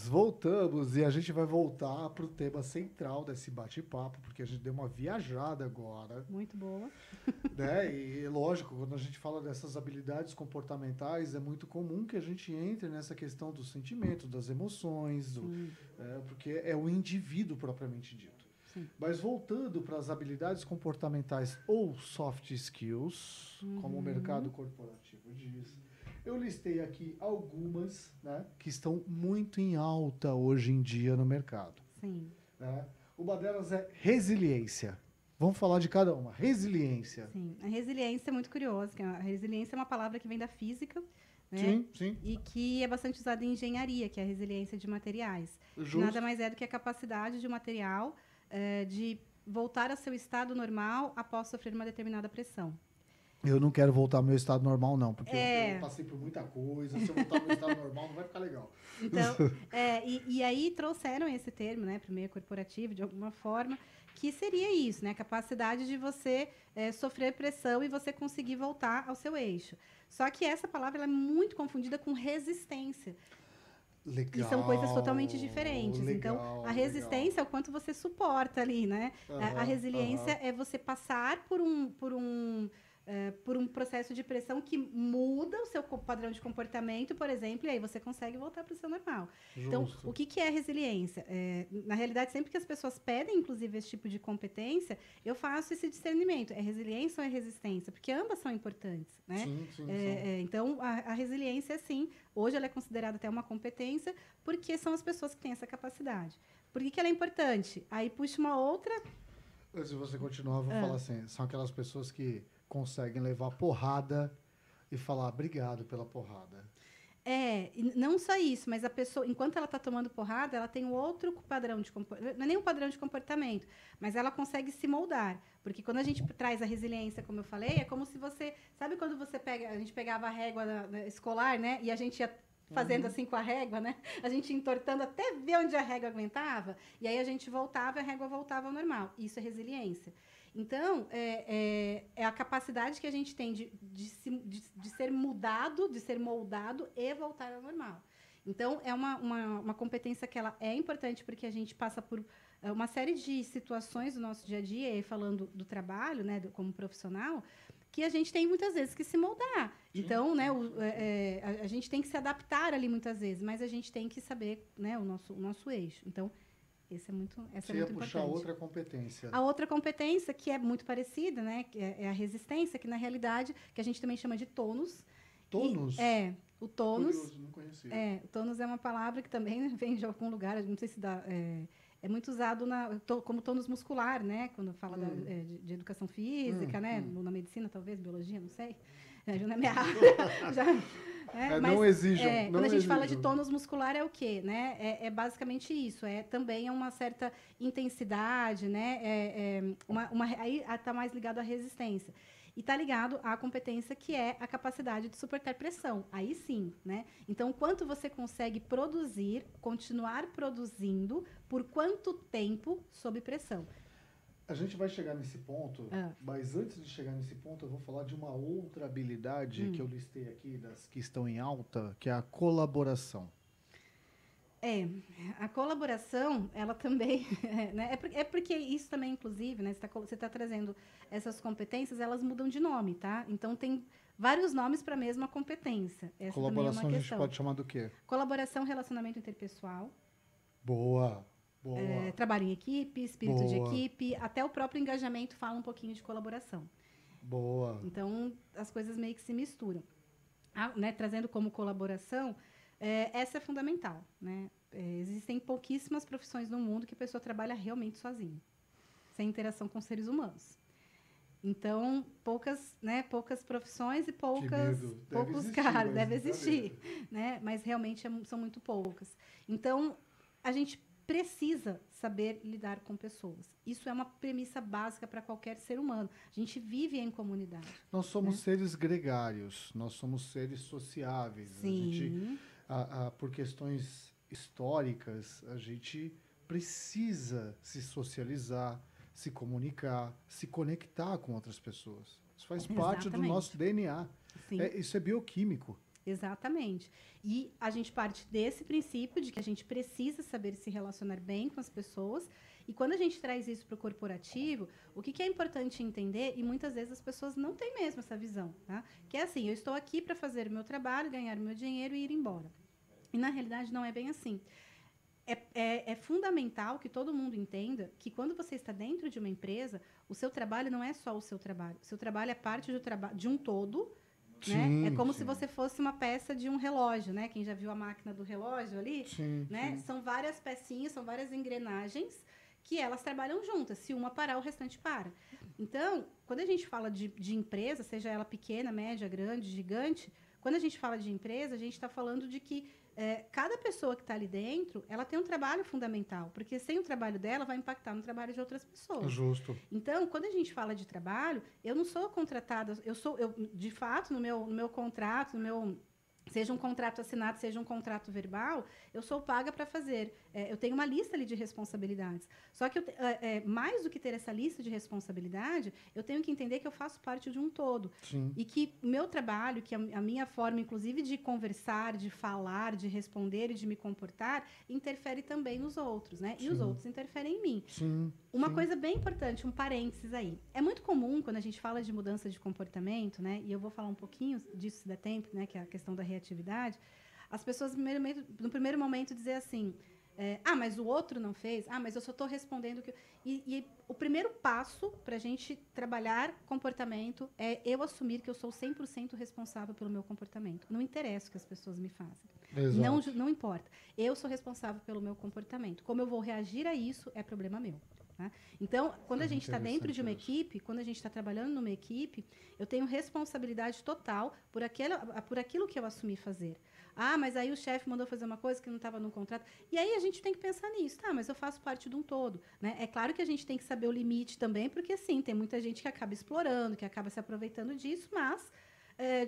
e a gente vai voltar para o tema central desse bate-papo, porque a gente deu uma viajada agora. Muito boa. Né? E lógico, quando a gente fala dessas habilidades comportamentais, é muito comum que a gente entre nessa questão dos sentimentos, das emoções, porque é o indivíduo propriamente dito. Sim. Mas voltando para as habilidades comportamentais ou soft skills, como o mercado corporativo diz, eu listei aqui algumas, né, que estão muito em alta hoje em dia no mercado. Sim. Né? Uma delas é resiliência. Vamos falar de cada uma. Resiliência. Sim. A resiliência é muito curiosa. Que a resiliência é uma palavra que vem da física, né? Sim, sim. E que é bastante usada em engenharia, que é a resiliência de materiais. Justo. Nada mais é do que a capacidade de um material de voltar ao seu estado normal após sofrer uma determinada pressão. Eu não quero voltar ao meu estado normal, não, porque eu passei por muita coisa. Se eu voltar ao meu estado normal, não vai ficar legal. Então, e aí trouxeram esse termo, né, para o meio corporativo, de alguma forma, que seria isso, né, a capacidade de você sofrer pressão e você conseguir voltar ao seu eixo. Só que essa palavra ela é muito confundida com resistência. Legal, e são coisas totalmente diferentes. Legal, então, a resistência é o quanto você suporta ali, né? A resiliência é você passar por um processo de pressão que muda o seu padrão de comportamento, por exemplo, e aí você consegue voltar para o seu normal. Justo. Então, o que é resiliência? Na realidade, sempre que as pessoas pedem, inclusive, esse tipo de competência, eu faço esse discernimento. É resiliência ou é resistência? Porque ambas são importantes, né? Sim. Então, a resiliência, sim, hoje ela é considerada até uma competência, porque são as pessoas que têm essa capacidade. Por que ela é importante? Aí puxa uma outra... Se você continuar, eu vou falar assim, são aquelas pessoas que conseguem levar porrada e falar obrigado pela porrada. E não só isso, mas a pessoa, enquanto ela está tomando porrada, ela tem um outro padrão de comportamento. Não é nem um padrão de comportamento, mas ela consegue se moldar. Porque quando a gente traz a resiliência, como eu falei, é como se você... Sabe quando a gente pegava a régua escolar, né? E a gente ia fazendo assim com a régua, né? A gente entortando até ver onde a régua aguentava. E aí a gente voltava e a régua voltava ao normal. Isso é resiliência. Então, é a capacidade que a gente tem de ser mudado, de ser moldado e voltar ao normal. Então, é uma competência que ela é importante porque a gente passa por uma série de situações do nosso dia a dia, e falando do trabalho, né, como profissional, que a gente tem muitas vezes que se moldar. Então, né, a gente tem que se adaptar ali muitas vezes, mas a gente tem que saber, né, o nosso eixo. Então, essa é muito importante. Puxar outra competência. A outra competência, que é muito parecida, né, que é a resistência, que na realidade, que a gente também chama de tônus. Tônus? O tônus. Curioso, não conhecia. O tônus é uma palavra que também vem de algum lugar, não sei se dá. É muito usado como tônus muscular, né? Quando fala de educação física, né? Na medicina, talvez, biologia, não sei. Já não é minha área. Mas, não exijam. Quando a gente fala de tônus muscular, é o quê? Né? É basicamente isso. Também uma certa intensidade, né? Aí está mais ligado à resistência. E está ligado à competência, que é a capacidade de suportar pressão. Aí sim, né? Então, quanto você consegue produzir, continuar produzindo, por quanto tempo sob pressão? A gente vai chegar nesse ponto, mas antes de chegar nesse ponto, eu vou falar de uma outra habilidade que eu listei aqui, das que estão em alta, que é a colaboração. A colaboração, ela também, né? É porque isso também, inclusive, né? Você tá trazendo essas competências, elas mudam de nome, tá? Então, tem vários nomes para a mesma competência. Essa Colaboração também é uma a gente pode chamar do quê? Colaboração, relacionamento interpessoal. Boa. Trabalho em equipe, espírito de equipe, até o próprio engajamento fala um pouquinho de colaboração. Boa. Então, as coisas meio que se misturam. Né? Trazendo como colaboração, essa é fundamental, né? Existem pouquíssimas profissões no mundo que a pessoa trabalha realmente sozinha, sem interação com seres humanos. Então, poucas profissões e poucos caras, deve existir, né? Mas realmente são muito poucas. Então, a gente precisa saber lidar com pessoas. Isso é uma premissa básica para qualquer ser humano. A gente vive em comunidade. Nós somos seres gregários, nós somos seres sociáveis. Sim. Por questões históricas, a gente precisa se socializar, se comunicar, se conectar com outras pessoas. Isso faz parte do nosso DNA. Isso é bioquímico. Exatamente. E a gente parte desse princípio de que a gente precisa saber se relacionar bem com as pessoas. E quando a gente traz isso para o corporativo, o que é importante entender, e muitas vezes as pessoas não têm mesmo essa visão, tá? Que é assim, eu estou aqui para fazer o meu trabalho, ganhar o meu dinheiro e ir embora. E, na realidade, não é bem assim. É fundamental que todo mundo entenda que quando você está dentro de uma empresa, o seu trabalho não é só o seu trabalho. O seu trabalho é parte de um todo. Né? É como se você fosse uma peça de um relógio, né? Quem já viu a máquina do relógio ali, né? São várias pecinhas, são várias engrenagens que elas trabalham juntas. Se uma parar, o restante para. Então, quando a gente fala de empresa, seja ela pequena, média, grande, gigante, quando a gente fala de empresa, a gente está falando de que cada pessoa que está ali dentro, ela tem um trabalho fundamental, porque sem o trabalho dela vai impactar no trabalho de outras pessoas. Justo. Então, quando a gente fala de trabalho, eu não sou contratada, eu de fato, no meu contrato, seja um contrato assinado, seja um contrato verbal, eu sou paga para fazer. Eu tenho uma lista ali de responsabilidades. Só que, mais do que ter essa lista de responsabilidade, eu tenho que entender que eu faço parte de um todo. Sim. E que o meu trabalho, que a minha forma, inclusive, de conversar, de falar, de responder e de me comportar, interfere também nos outros, né? E os outros interferem em mim. Sim. Uma coisa bem importante, um parênteses aí. É muito comum, quando a gente fala de mudança de comportamento, né? E eu vou falar um pouquinho disso, se der tempo, né? Que é a questão da reatividade. As pessoas, no primeiro momento, dizer assim... mas o outro não fez? Mas eu só estou respondendo... E o primeiro passo para a gente trabalhar comportamento é eu assumir que eu sou 100% responsável pelo meu comportamento. Não interessa o que as pessoas me fazem. Não importa. Eu sou responsável pelo meu comportamento. Como eu vou reagir a isso é problema meu. Tá? Então, quando a gente está dentro de uma equipe, quando a gente está trabalhando numa equipe, eu tenho responsabilidade total por aquilo que eu assumi fazer. Mas aí o chefe mandou fazer uma coisa que não estava no contrato. E aí a gente tem que pensar nisso. Mas eu faço parte de um todo. Né? É claro que a gente tem que saber o limite também, porque, sim, tem muita gente que acaba explorando, que acaba se aproveitando disso, mas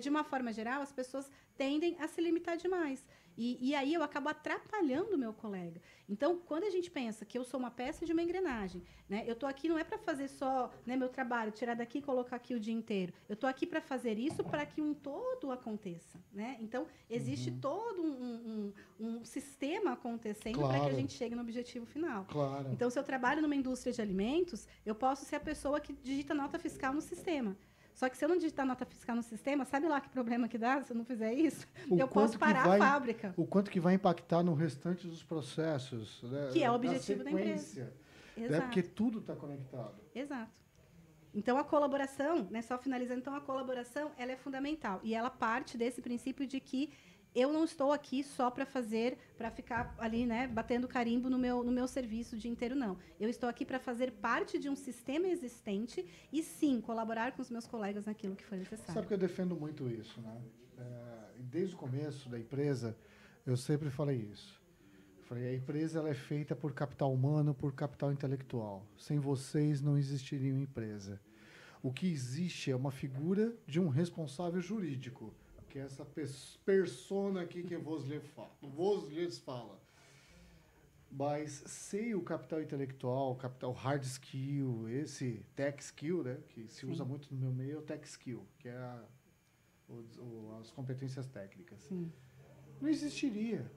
de uma forma geral, as pessoas tendem a se limitar demais. E aí eu acabo atrapalhando o meu colega. Então, quando a gente pensa que eu sou uma peça de uma engrenagem, né, eu estou aqui não é para fazer só, né, meu trabalho, tirar daqui e colocar aqui o dia inteiro. Eu estou aqui para fazer isso para que um todo aconteça. Né? Então, existe todo um sistema acontecendo para que a gente chegue no objetivo final. Claro. Então, se eu trabalho numa indústria de alimentos, eu posso ser a pessoa que digita nota fiscal no sistema. Só que se eu não digitar nota fiscal no sistema, sabe lá que problema que dá se eu não fizer isso? Eu posso parar a fábrica. O quanto que vai impactar no restante dos processos. Né? Que é o objetivo da empresa. Né? Porque tudo está conectado. Exato. Então, a colaboração, né, só finalizando, então, a colaboração ela é fundamental. E ela parte desse princípio de que eu não estou aqui só para ficar ali, né, batendo carimbo no meu serviço o dia inteiro, não. Eu estou aqui para fazer parte de um sistema existente e, sim, colaborar com os meus colegas naquilo que for necessário. Sabe que eu defendo muito isso, né? Desde o começo da empresa, eu sempre falei isso. Falei, a empresa ela é feita por capital humano, por capital intelectual. Sem vocês não existiria uma empresa. O que existe é uma figura de um responsável jurídico, que é essa persona aqui que vos lhes fala. Mas sem o capital intelectual, o capital hard skill, esse tech skill, né, que se usa muito no meu meio, é o tech skill, que é as competências técnicas. Sim. Não existiria.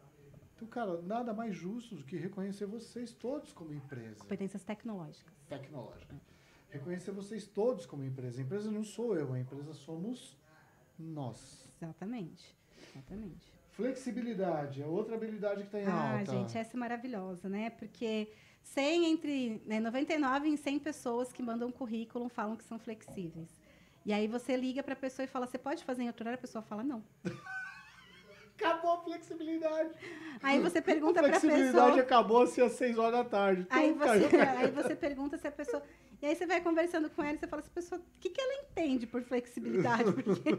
Então, cara, nada mais justo do que reconhecer vocês todos como empresa. Competências tecnológicas. Reconhecer vocês todos como empresa. A empresa não sou eu, a empresa somos nós. Exatamente. Flexibilidade é outra habilidade que está em alta. Gente, essa é maravilhosa, né? Porque 99 em 100 pessoas que mandam currículo falam que são flexíveis. E aí você liga para a pessoa e fala, você pode fazer em outro horário? A pessoa fala, não. Acabou a flexibilidade. Aí você pergunta para a pessoa... A flexibilidade acabou assim às 6 horas da tarde. Aí você pergunta se a pessoa... E aí você vai conversando com ela e você fala, essa pessoa, o que ela entende por flexibilidade? Porque,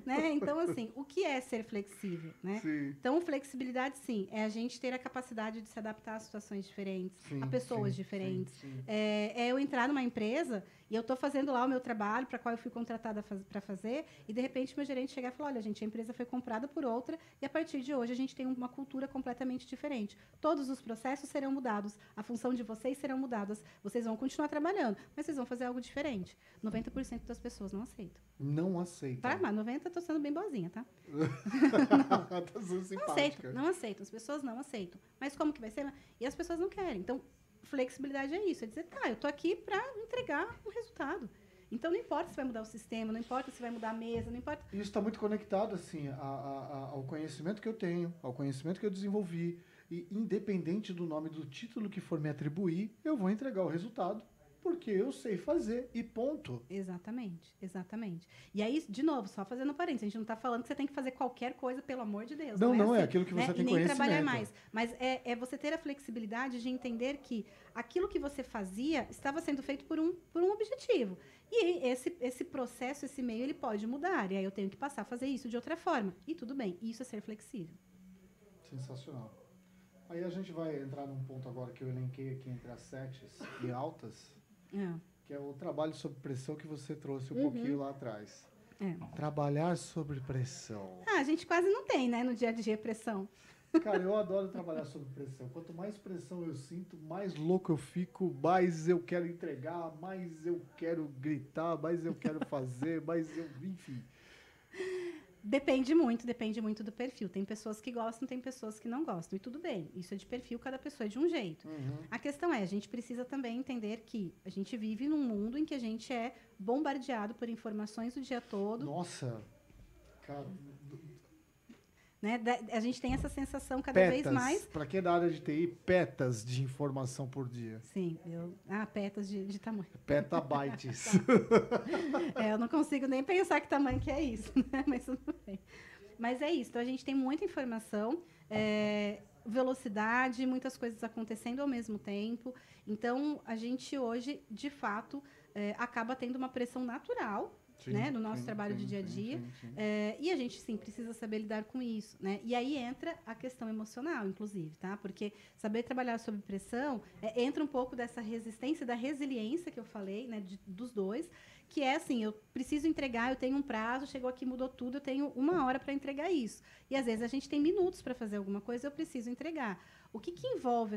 né? Então, assim, o que é ser flexível? Né? Então, flexibilidade, sim, é a gente ter a capacidade de se adaptar a situações diferentes, a pessoas diferentes. É eu entrar numa empresa e eu estou fazendo lá o meu trabalho para qual eu fui contratada para fazer e, de repente, meu gerente chegar e falar, olha, gente, a empresa foi comprada por outra e, a partir de hoje, a gente tem uma cultura completamente diferente. Todos os processos serão mudados, a função de vocês serão mudadas, vocês vão continuar trabalhando, mas vocês vão fazer algo diferente. 90% das pessoas não aceitam. Não aceitam. Tá, mas 90% eu tô sendo bem boazinha, tá? Tá sendo simpática. Não aceitam. As pessoas não aceitam. Mas como que vai ser? E as pessoas não querem. Então, flexibilidade é isso. É dizer, tá, eu tô aqui para entregar um resultado. Então, não importa se vai mudar o sistema, não importa se vai mudar a mesa, não importa... Isso está muito conectado, assim, ao conhecimento que eu tenho, ao conhecimento que eu desenvolvi. E, independente do nome do título que for me atribuir, eu vou entregar o resultado. Porque eu sei fazer e ponto. Exatamente. E aí, de novo, só fazendo parênteses, a gente não está falando que você tem que fazer qualquer coisa, pelo amor de Deus. Não é assim, aquilo que você tem e nem conhecimento. trabalhar mais. Mas é você ter a flexibilidade de entender que aquilo que você fazia estava sendo feito por um objetivo. E esse processo, esse meio, ele pode mudar. E aí eu tenho que passar a fazer isso de outra forma. E tudo bem, isso é ser flexível. Sensacional. Aí a gente vai entrar num ponto agora que eu elenquei aqui entre as setes e altas. Que é o trabalho sob pressão que você trouxe um pouquinho lá atrás. Trabalhar sob pressão. A gente quase não tem, né, no dia a dia pressão. Cara, eu adoro trabalhar sob pressão. Quanto mais pressão eu sinto, mais louco eu fico, mais eu quero entregar, mais eu quero gritar, mais eu quero fazer, enfim. Depende muito do perfil. Tem pessoas que gostam, tem pessoas que não gostam. E tudo bem, isso é de perfil, cada pessoa é de um jeito. A questão é, a gente precisa também entender que a gente vive num mundo em que a gente é bombardeado por informações o dia todo. Nossa, cara... Né? A gente tem essa sensação cada vez mais... Para quem é da área de TI, petas de informação por dia. Sim, petas de tamanho. Petabytes. Eu não consigo nem pensar que tamanho que é isso, né? Mas tudo bem. Mas é isso, então a gente tem muita informação, velocidade, muitas coisas acontecendo ao mesmo tempo. Então, a gente hoje, de fato, acaba tendo uma pressão natural, Sim, né, no nosso sim, trabalho sim, de dia a sim, dia. sim. E a gente, sim, precisa saber lidar com isso, né? E aí entra a questão emocional, inclusive, tá? Porque saber trabalhar sob pressão entra um pouco dessa resistência, da resiliência que eu falei, né, dos dois, que é assim, eu preciso entregar, eu tenho um prazo, chegou aqui, mudou tudo, eu tenho 1 hora para entregar isso. E às vezes a gente tem minutos para fazer alguma coisa, eu preciso entregar. O que envolve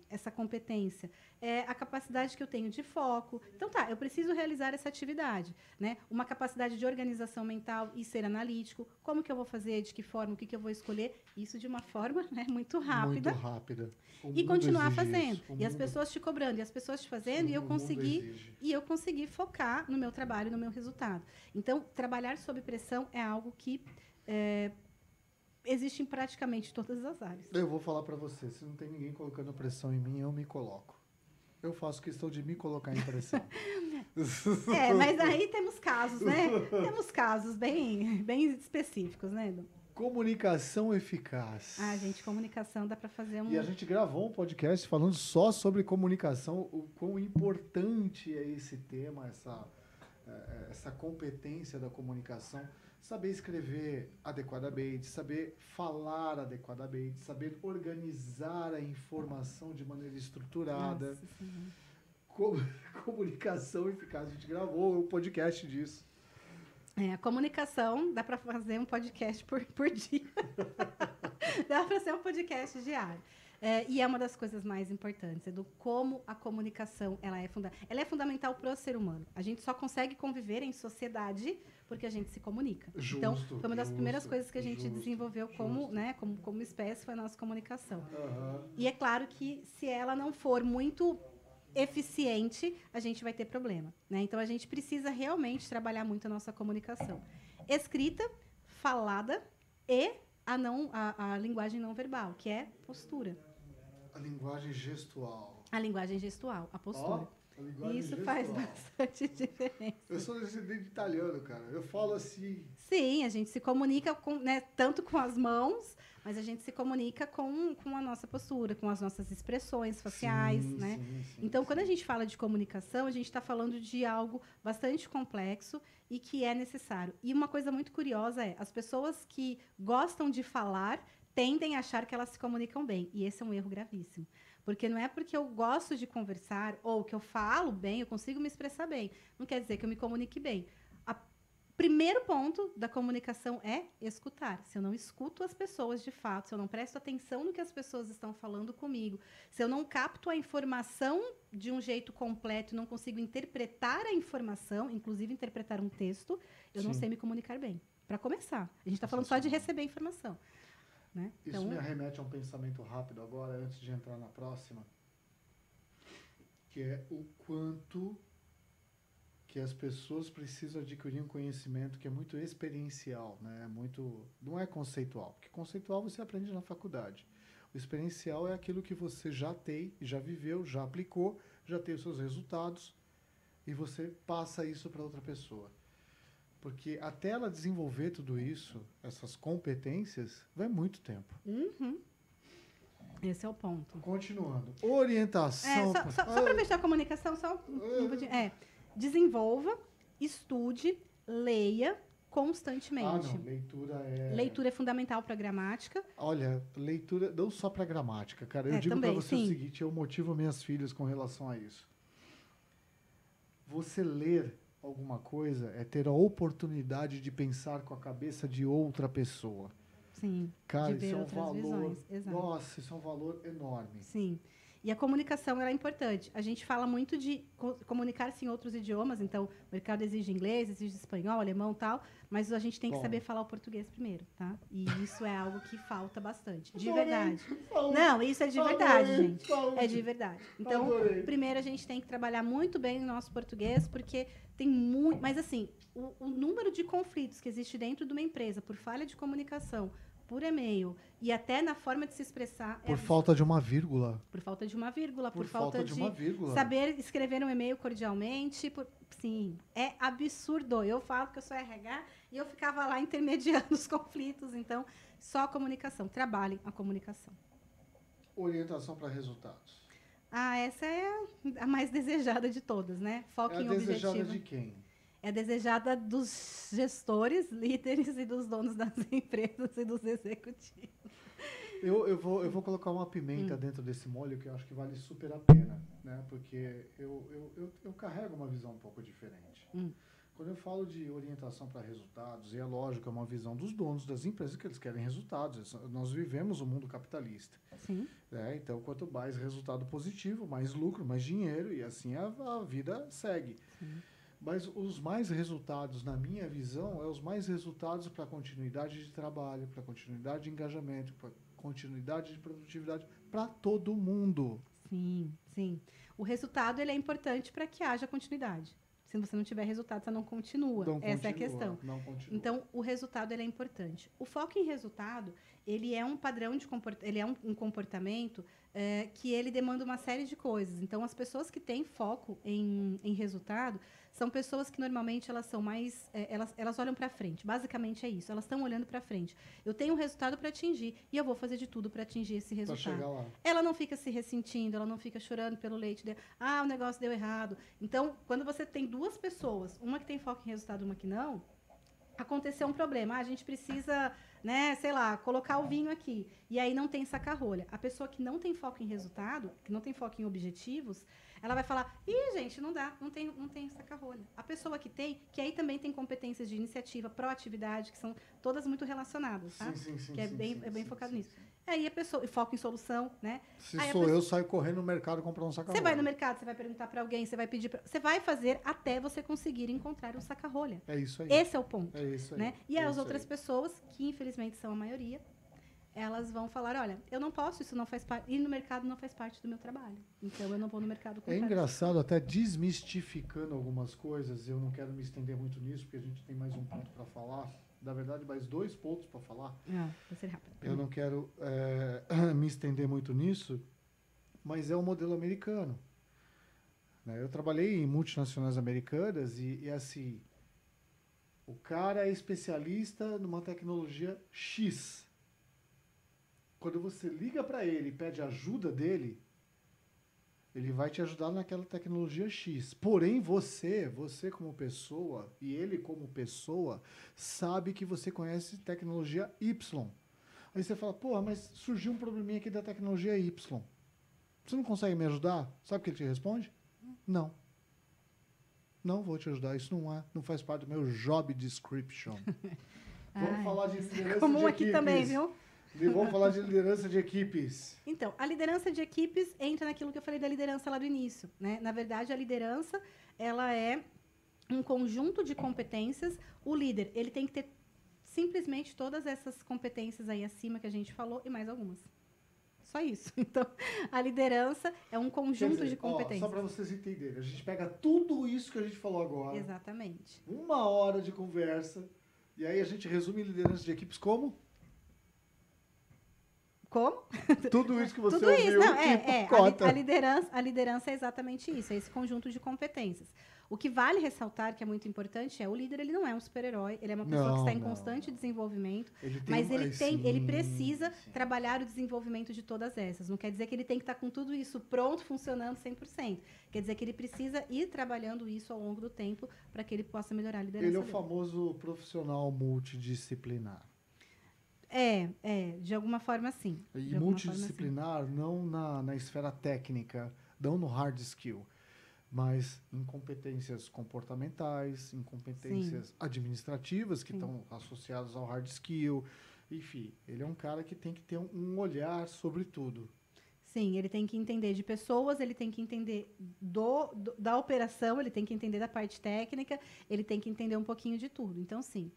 essa competência? É a capacidade que eu tenho de foco. Então, tá, eu preciso realizar essa atividade, né? Uma capacidade de organização mental e ser analítico. Como que eu vou fazer? De que forma? O que eu vou escolher? Isso de uma forma, né, muito rápida. Muito rápida. O E mundo continuar exige fazendo. isso. O E as mundo- pessoas te cobrando, e as pessoas te fazendo, o mundo exige. e eu consegui focar no meu trabalho, no meu resultado. Então, trabalhar sob pressão é algo que existe em praticamente todas as áreas. Eu vou falar pra você, se não tem ninguém colocando pressão em mim, eu me coloco. Eu faço questão de me colocar em pressão. Mas aí temos casos, né? Temos casos bem específicos, né, Edu? Comunicação eficaz. Gente, comunicação dá para fazer um... E a gente gravou um podcast falando só sobre comunicação, o quão importante é esse tema, essa competência da comunicação. Saber escrever adequadamente, saber falar adequadamente, saber organizar a informação de maneira estruturada. Nossa Senhora. Comunicação eficaz. A gente gravou um podcast disso. A comunicação, dá para fazer um podcast por dia. Dá para ser um podcast diário. E é uma das coisas mais importantes, do como a comunicação ela é fundamental para o ser humano. A gente só consegue conviver em sociedade porque a gente se comunica. Então, foi uma das primeiras coisas que a gente desenvolveu como espécie, foi a nossa comunicação. Uhum. E é claro que se ela não for muito eficiente, a gente vai ter problema, né? Então, a gente precisa realmente trabalhar muito a nossa comunicação. Escrita, falada e a linguagem não verbal, que é postura. A linguagem gestual. A linguagem gestual, a postura. Isso gestual. faz bastante diferença. Eu sou descendente de italiano, cara. Eu falo assim. Sim, a gente se comunica tanto com as mãos, mas a gente se comunica com a nossa postura, com as nossas expressões faciais, Sim, né? sim, Então, quando a gente fala de comunicação, a gente está falando de algo bastante complexo e que é necessário. E uma coisa muito curiosa as pessoas que gostam de falar tendem a achar que elas se comunicam bem. E esse é um erro gravíssimo. Porque não é porque eu gosto de conversar ou que eu falo bem, eu consigo me expressar bem. Não quer dizer que eu me comunique bem. Primeiro ponto da comunicação é escutar. Se eu não escuto as pessoas de fato, se eu não presto atenção no que as pessoas estão falando comigo, se eu não capto a informação de um jeito completo, não consigo interpretar a informação, inclusive interpretar um texto, eu não sei me comunicar bem. Para começar. A gente está falando só de receber informação. Né? Isso Então, me arremete a um pensamento rápido agora, antes de entrar na próxima, que é o quanto que as pessoas precisam adquirir um conhecimento que é muito experiencial, né? Não é conceitual, porque conceitual você aprende na faculdade. O experiencial é aquilo que você já tem, já viveu, já aplicou, já tem os seus resultados e você passa isso para outra pessoa. Porque até ela desenvolver tudo isso, essas competências, vai muito tempo. esse é o ponto. Continuando. Orientação. Só para fechar a comunicação, desenvolva, estude, leia constantemente. Leitura é fundamental para a gramática. Olha, leitura não só para gramática, cara. Eu digo para você o seguinte, eu motivo minhas filhas com relação a isso. Você ler alguma coisa é ter a oportunidade de pensar com a cabeça de outra pessoa. Sim. Cara, de ver isso é um outras valor. visões. Exato. Nossa, isso é um valor enorme. Sim. E a comunicação ela é importante. A gente fala muito de comunicar-se em outros idiomas, então o mercado exige inglês, exige espanhol, alemão e tal, mas a gente tem que saber falar o português primeiro, tá? E isso é algo que falta bastante, de verdade. Não, isso é de verdade, gente. É de verdade. Então, primeiro a gente tem que trabalhar muito bem o nosso português, porque tem muito... Mas, assim, o número de conflitos que existe dentro de uma empresa por falha de comunicação, por e-mail e até na forma de se expressar. Por falta de uma vírgula. Por falta de uma vírgula, por falta de uma vírgula. Saber escrever um e-mail cordialmente. Sim, é absurdo. Eu falo que eu sou RH e eu ficava lá intermediando os conflitos. Então, só a comunicação. Trabalhem a comunicação. Orientação para resultados. Essa é a mais desejada de todas, né? Foque em objetivo. A desejada de quem? É a desejada dos gestores, líderes e dos donos das empresas e dos executivos. Eu vou colocar uma pimenta dentro desse molho que eu acho que vale super a pena, né? Porque eu carrego uma visão um pouco diferente. Quando eu falo de orientação para resultados, e é lógico, é uma visão dos donos das empresas que eles querem resultados. Nós vivemos um mundo capitalista. Sim. Né? Então, quanto mais resultado positivo, mais lucro, mais dinheiro, e assim a vida segue. Sim. Mas os mais resultados, na minha visão, os mais resultados para continuidade de trabalho, para continuidade de engajamento, para continuidade de produtividade para todo mundo. Sim, sim. O resultado ele é importante para que haja continuidade. Se você não tiver resultado, você não continua. Essa é a questão. Não continua. Então, o resultado ele é importante. O foco em resultado, ele é um padrão de ele é um comportamento que ele demanda uma série de coisas. Então, as pessoas que têm foco em resultado são pessoas que normalmente elas são mais, elas olham para frente. Basicamente é isso. Elas estão olhando para frente. Eu tenho um resultado para atingir e eu vou fazer de tudo para atingir esse resultado. Pra chegar lá. Ela não fica se ressentindo, ela não fica chorando pelo leite dela. O negócio deu errado. Então, quando você tem duas pessoas, uma que tem foco em resultado, uma que não, aconteceu um problema. A gente precisa, né, sei lá, colocar o vinho aqui. E aí não tem saca-rolha. A pessoa que não tem foco em resultado, que não tem foco em objetivos, ela vai falar, gente, não dá, não tem saca-rolha. A pessoa que tem, que aí também tem competências de iniciativa, proatividade, que são todas muito relacionadas, tá? Sim, que é bem focado nisso. Aí a pessoa, e foco em solução, né? Se aí sou eu, saio correndo no mercado comprar um saca-rolha. Você vai no mercado, você vai perguntar para alguém, você vai pedir, você vai fazer até você conseguir encontrar um saca-rolha. É isso aí. Esse é o ponto. É isso aí. Né? E as outras pessoas, que infelizmente são a maioria, elas vão falar, olha, eu não posso, isso não faz parte, ir no mercado não faz parte do meu trabalho. Então eu não vou no mercado comprar. É engraçado, até desmistificando algumas coisas, eu não quero me estender muito nisso, porque a gente tem mais um ponto para falar. Na verdade, mais 2 pontos para falar. Vai ser rápido. Eu não quero me estender muito nisso, mas é o modelo americano. Né? Eu trabalhei em multinacionais americanas e assim, o cara é especialista numa tecnologia X. Quando você liga para ele e pede ajuda dele, ele vai te ajudar naquela tecnologia X. Porém, você como pessoa, e ele como pessoa, sabe que você conhece tecnologia Y. Aí você fala, porra, mas surgiu um probleminha aqui da tecnologia Y. Você não consegue me ajudar? Sabe o que ele te responde? Não. Não vou te ajudar, isso não faz parte do meu job description. Vamos falar de liderança comum de aqui equipes. também, viu? E vamos falar de liderança de equipes. Então, a liderança de equipes entra naquilo que eu falei da liderança lá do início, né? Na verdade, a liderança, ela é um conjunto de competências. O líder, ele tem que ter simplesmente todas essas competências aí acima que a gente falou e mais algumas. Só isso. Então, a liderança é um conjunto de competências. Só para vocês entenderem, a gente pega tudo isso que a gente falou agora. Exatamente. 1 hora de conversa, e aí a gente resume liderança de equipes como? Como? Tudo isso que você Tudo ouviu. isso. Não, cota. A liderança é exatamente isso, é esse conjunto de competências. O que vale ressaltar, que é muito importante, é o líder, ele não é um super-herói, ele é uma pessoa que está em constante desenvolvimento, mas ele precisa trabalhar o desenvolvimento de todas essas. Não quer dizer que ele tem que estar com tudo isso pronto, funcionando 100%. Quer dizer que ele precisa ir trabalhando isso ao longo do tempo para que ele possa melhorar a liderança Ele é o dele. famoso profissional multidisciplinar. De alguma forma, sim. E multidisciplinar não na esfera técnica, não no hard skill, mas em competências comportamentais, em competências administrativas que estão associadas ao hard skill. Enfim, ele é um cara que tem que ter um olhar sobre tudo. Sim, ele tem que entender de pessoas, ele tem que entender da operação, ele tem que entender da parte técnica, ele tem que entender um pouquinho de tudo. Então, sim.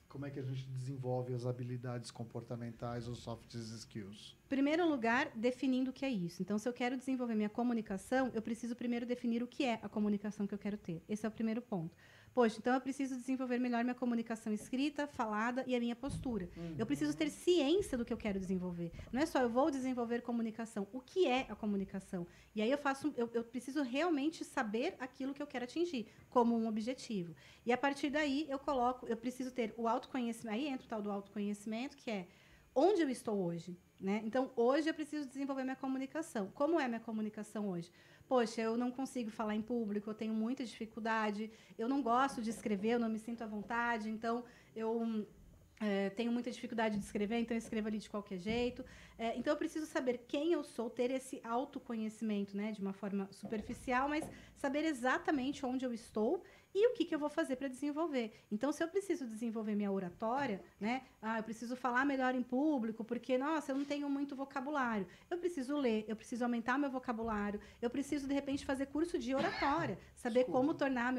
Como é que a gente desenvolve as habilidades comportamentais, os soft skills? Primeiro lugar, definindo o que é isso. Então, se eu quero desenvolver minha comunicação, eu preciso primeiro definir o que é a comunicação que eu quero ter. Esse é o primeiro ponto. Poxa, então eu preciso desenvolver melhor minha comunicação escrita, falada e a minha postura. Eu preciso ter ciência do que eu quero desenvolver. Não é só eu vou desenvolver comunicação. O que é a comunicação? E aí eu preciso realmente saber aquilo que eu quero atingir como um objetivo. E a partir daí eu preciso ter o autoconhecimento. Aí entra o tal do autoconhecimento, que é onde eu estou hoje. né? Então, hoje eu preciso desenvolver minha comunicação. Como é minha comunicação hoje? Poxa, eu não consigo falar em público, eu tenho muita dificuldade, eu não gosto de escrever, eu não me sinto à vontade, então eu tenho muita dificuldade de escrever, então eu escrevo ali de qualquer jeito. Então, eu preciso saber quem eu sou, ter esse autoconhecimento, né, de uma forma superficial, mas saber exatamente onde eu estou e o que eu vou fazer para desenvolver. Então, se eu preciso desenvolver minha oratória, né, eu preciso falar melhor em público, porque, nossa, eu não tenho muito vocabulário. Eu preciso ler, eu preciso aumentar meu vocabulário, eu preciso, de repente, fazer curso de oratória, saber como tornar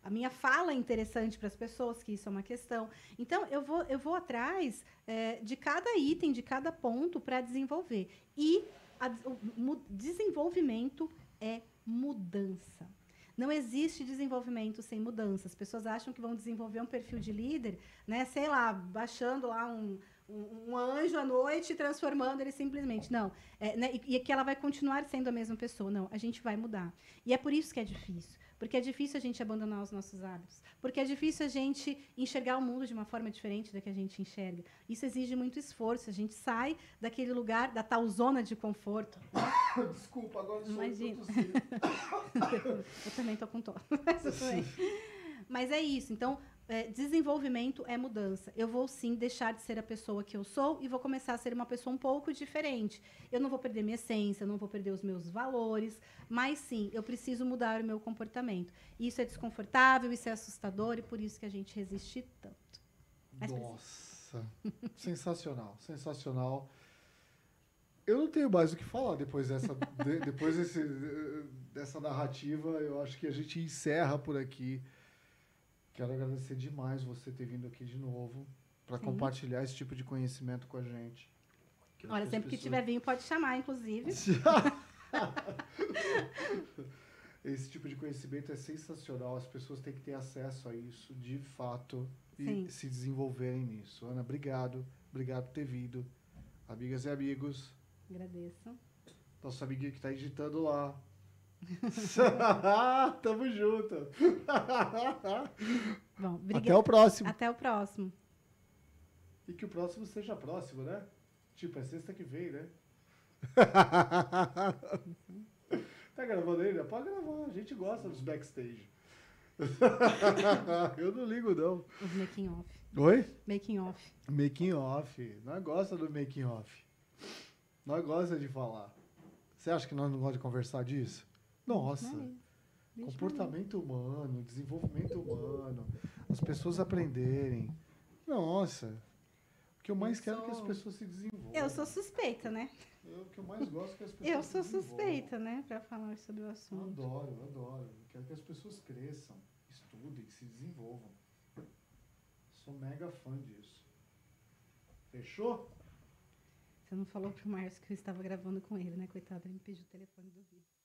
a minha fala interessante para as pessoas, que isso é uma questão. Então, eu vou atrás de cada item, de cada ponto para desenvolver. E o desenvolvimento é mudança. Não existe desenvolvimento sem mudança. As pessoas acham que vão desenvolver um perfil de líder, né? Sei lá, baixando lá um anjo à noite e transformando ele simplesmente. Não. Né? E que ela vai continuar sendo a mesma pessoa. Não, a gente vai mudar. E é por isso que é difícil. Porque é difícil a gente abandonar os nossos hábitos. Porque é difícil a gente enxergar o mundo de uma forma diferente da que a gente enxerga. Isso exige muito esforço. A gente sai daquele lugar, da tal zona de conforto. Né? Desculpa, agora sou Imagina. Eu também estou com tosse. Mas é isso. Então, desenvolvimento é mudança. Eu vou, sim, deixar de ser a pessoa que eu sou e vou começar a ser uma pessoa um pouco diferente. Eu não vou perder minha essência, eu não vou perder os meus valores, mas, sim, eu preciso mudar o meu comportamento. Isso é desconfortável, isso é assustador e por isso que a gente resiste tanto. Nossa, sensacional, sensacional. Eu não tenho mais o que falar depois dessa narrativa. Eu acho que a gente encerra por aqui. Quero agradecer demais você ter vindo aqui de novo para compartilhar esse tipo de conhecimento com a gente. Olha, sempre que tiver vinho, pode chamar, inclusive. Esse tipo de conhecimento é sensacional. As pessoas têm que ter acesso a isso, de fato, e se desenvolverem nisso. Ana, obrigado. Obrigado por ter vindo. Amigas e amigos. Agradeço. Nosso amiguinho que está editando lá. Tamo junto. Bom, até o próximo. Até o próximo. E que o próximo seja próximo, né? Tipo, é sexta que vem, né? Tá gravando ainda? Pode gravar. A gente gosta dos backstage. Eu não ligo, não. Os making off. Oi? Making off. Making off. Nós gosta do making off. Nós gosta de falar. Você acha que nós não gostamos de conversar disso? Nossa. Comportamento humano, desenvolvimento humano, as pessoas aprenderem. Nossa. O que eu mais quero é que as pessoas se desenvolvam. Eu sou suspeita, né? O que eu mais gosto é que as pessoas se Eu sou desenvolvam. suspeita, né? Pra falar sobre o assunto. Adoro. Eu quero que as pessoas cresçam, estudem, se desenvolvam. Sou mega fã disso. Fechou? Você não falou pro Márcio que eu estava gravando com ele, né? Coitado, ele me pediu o telefone do vídeo.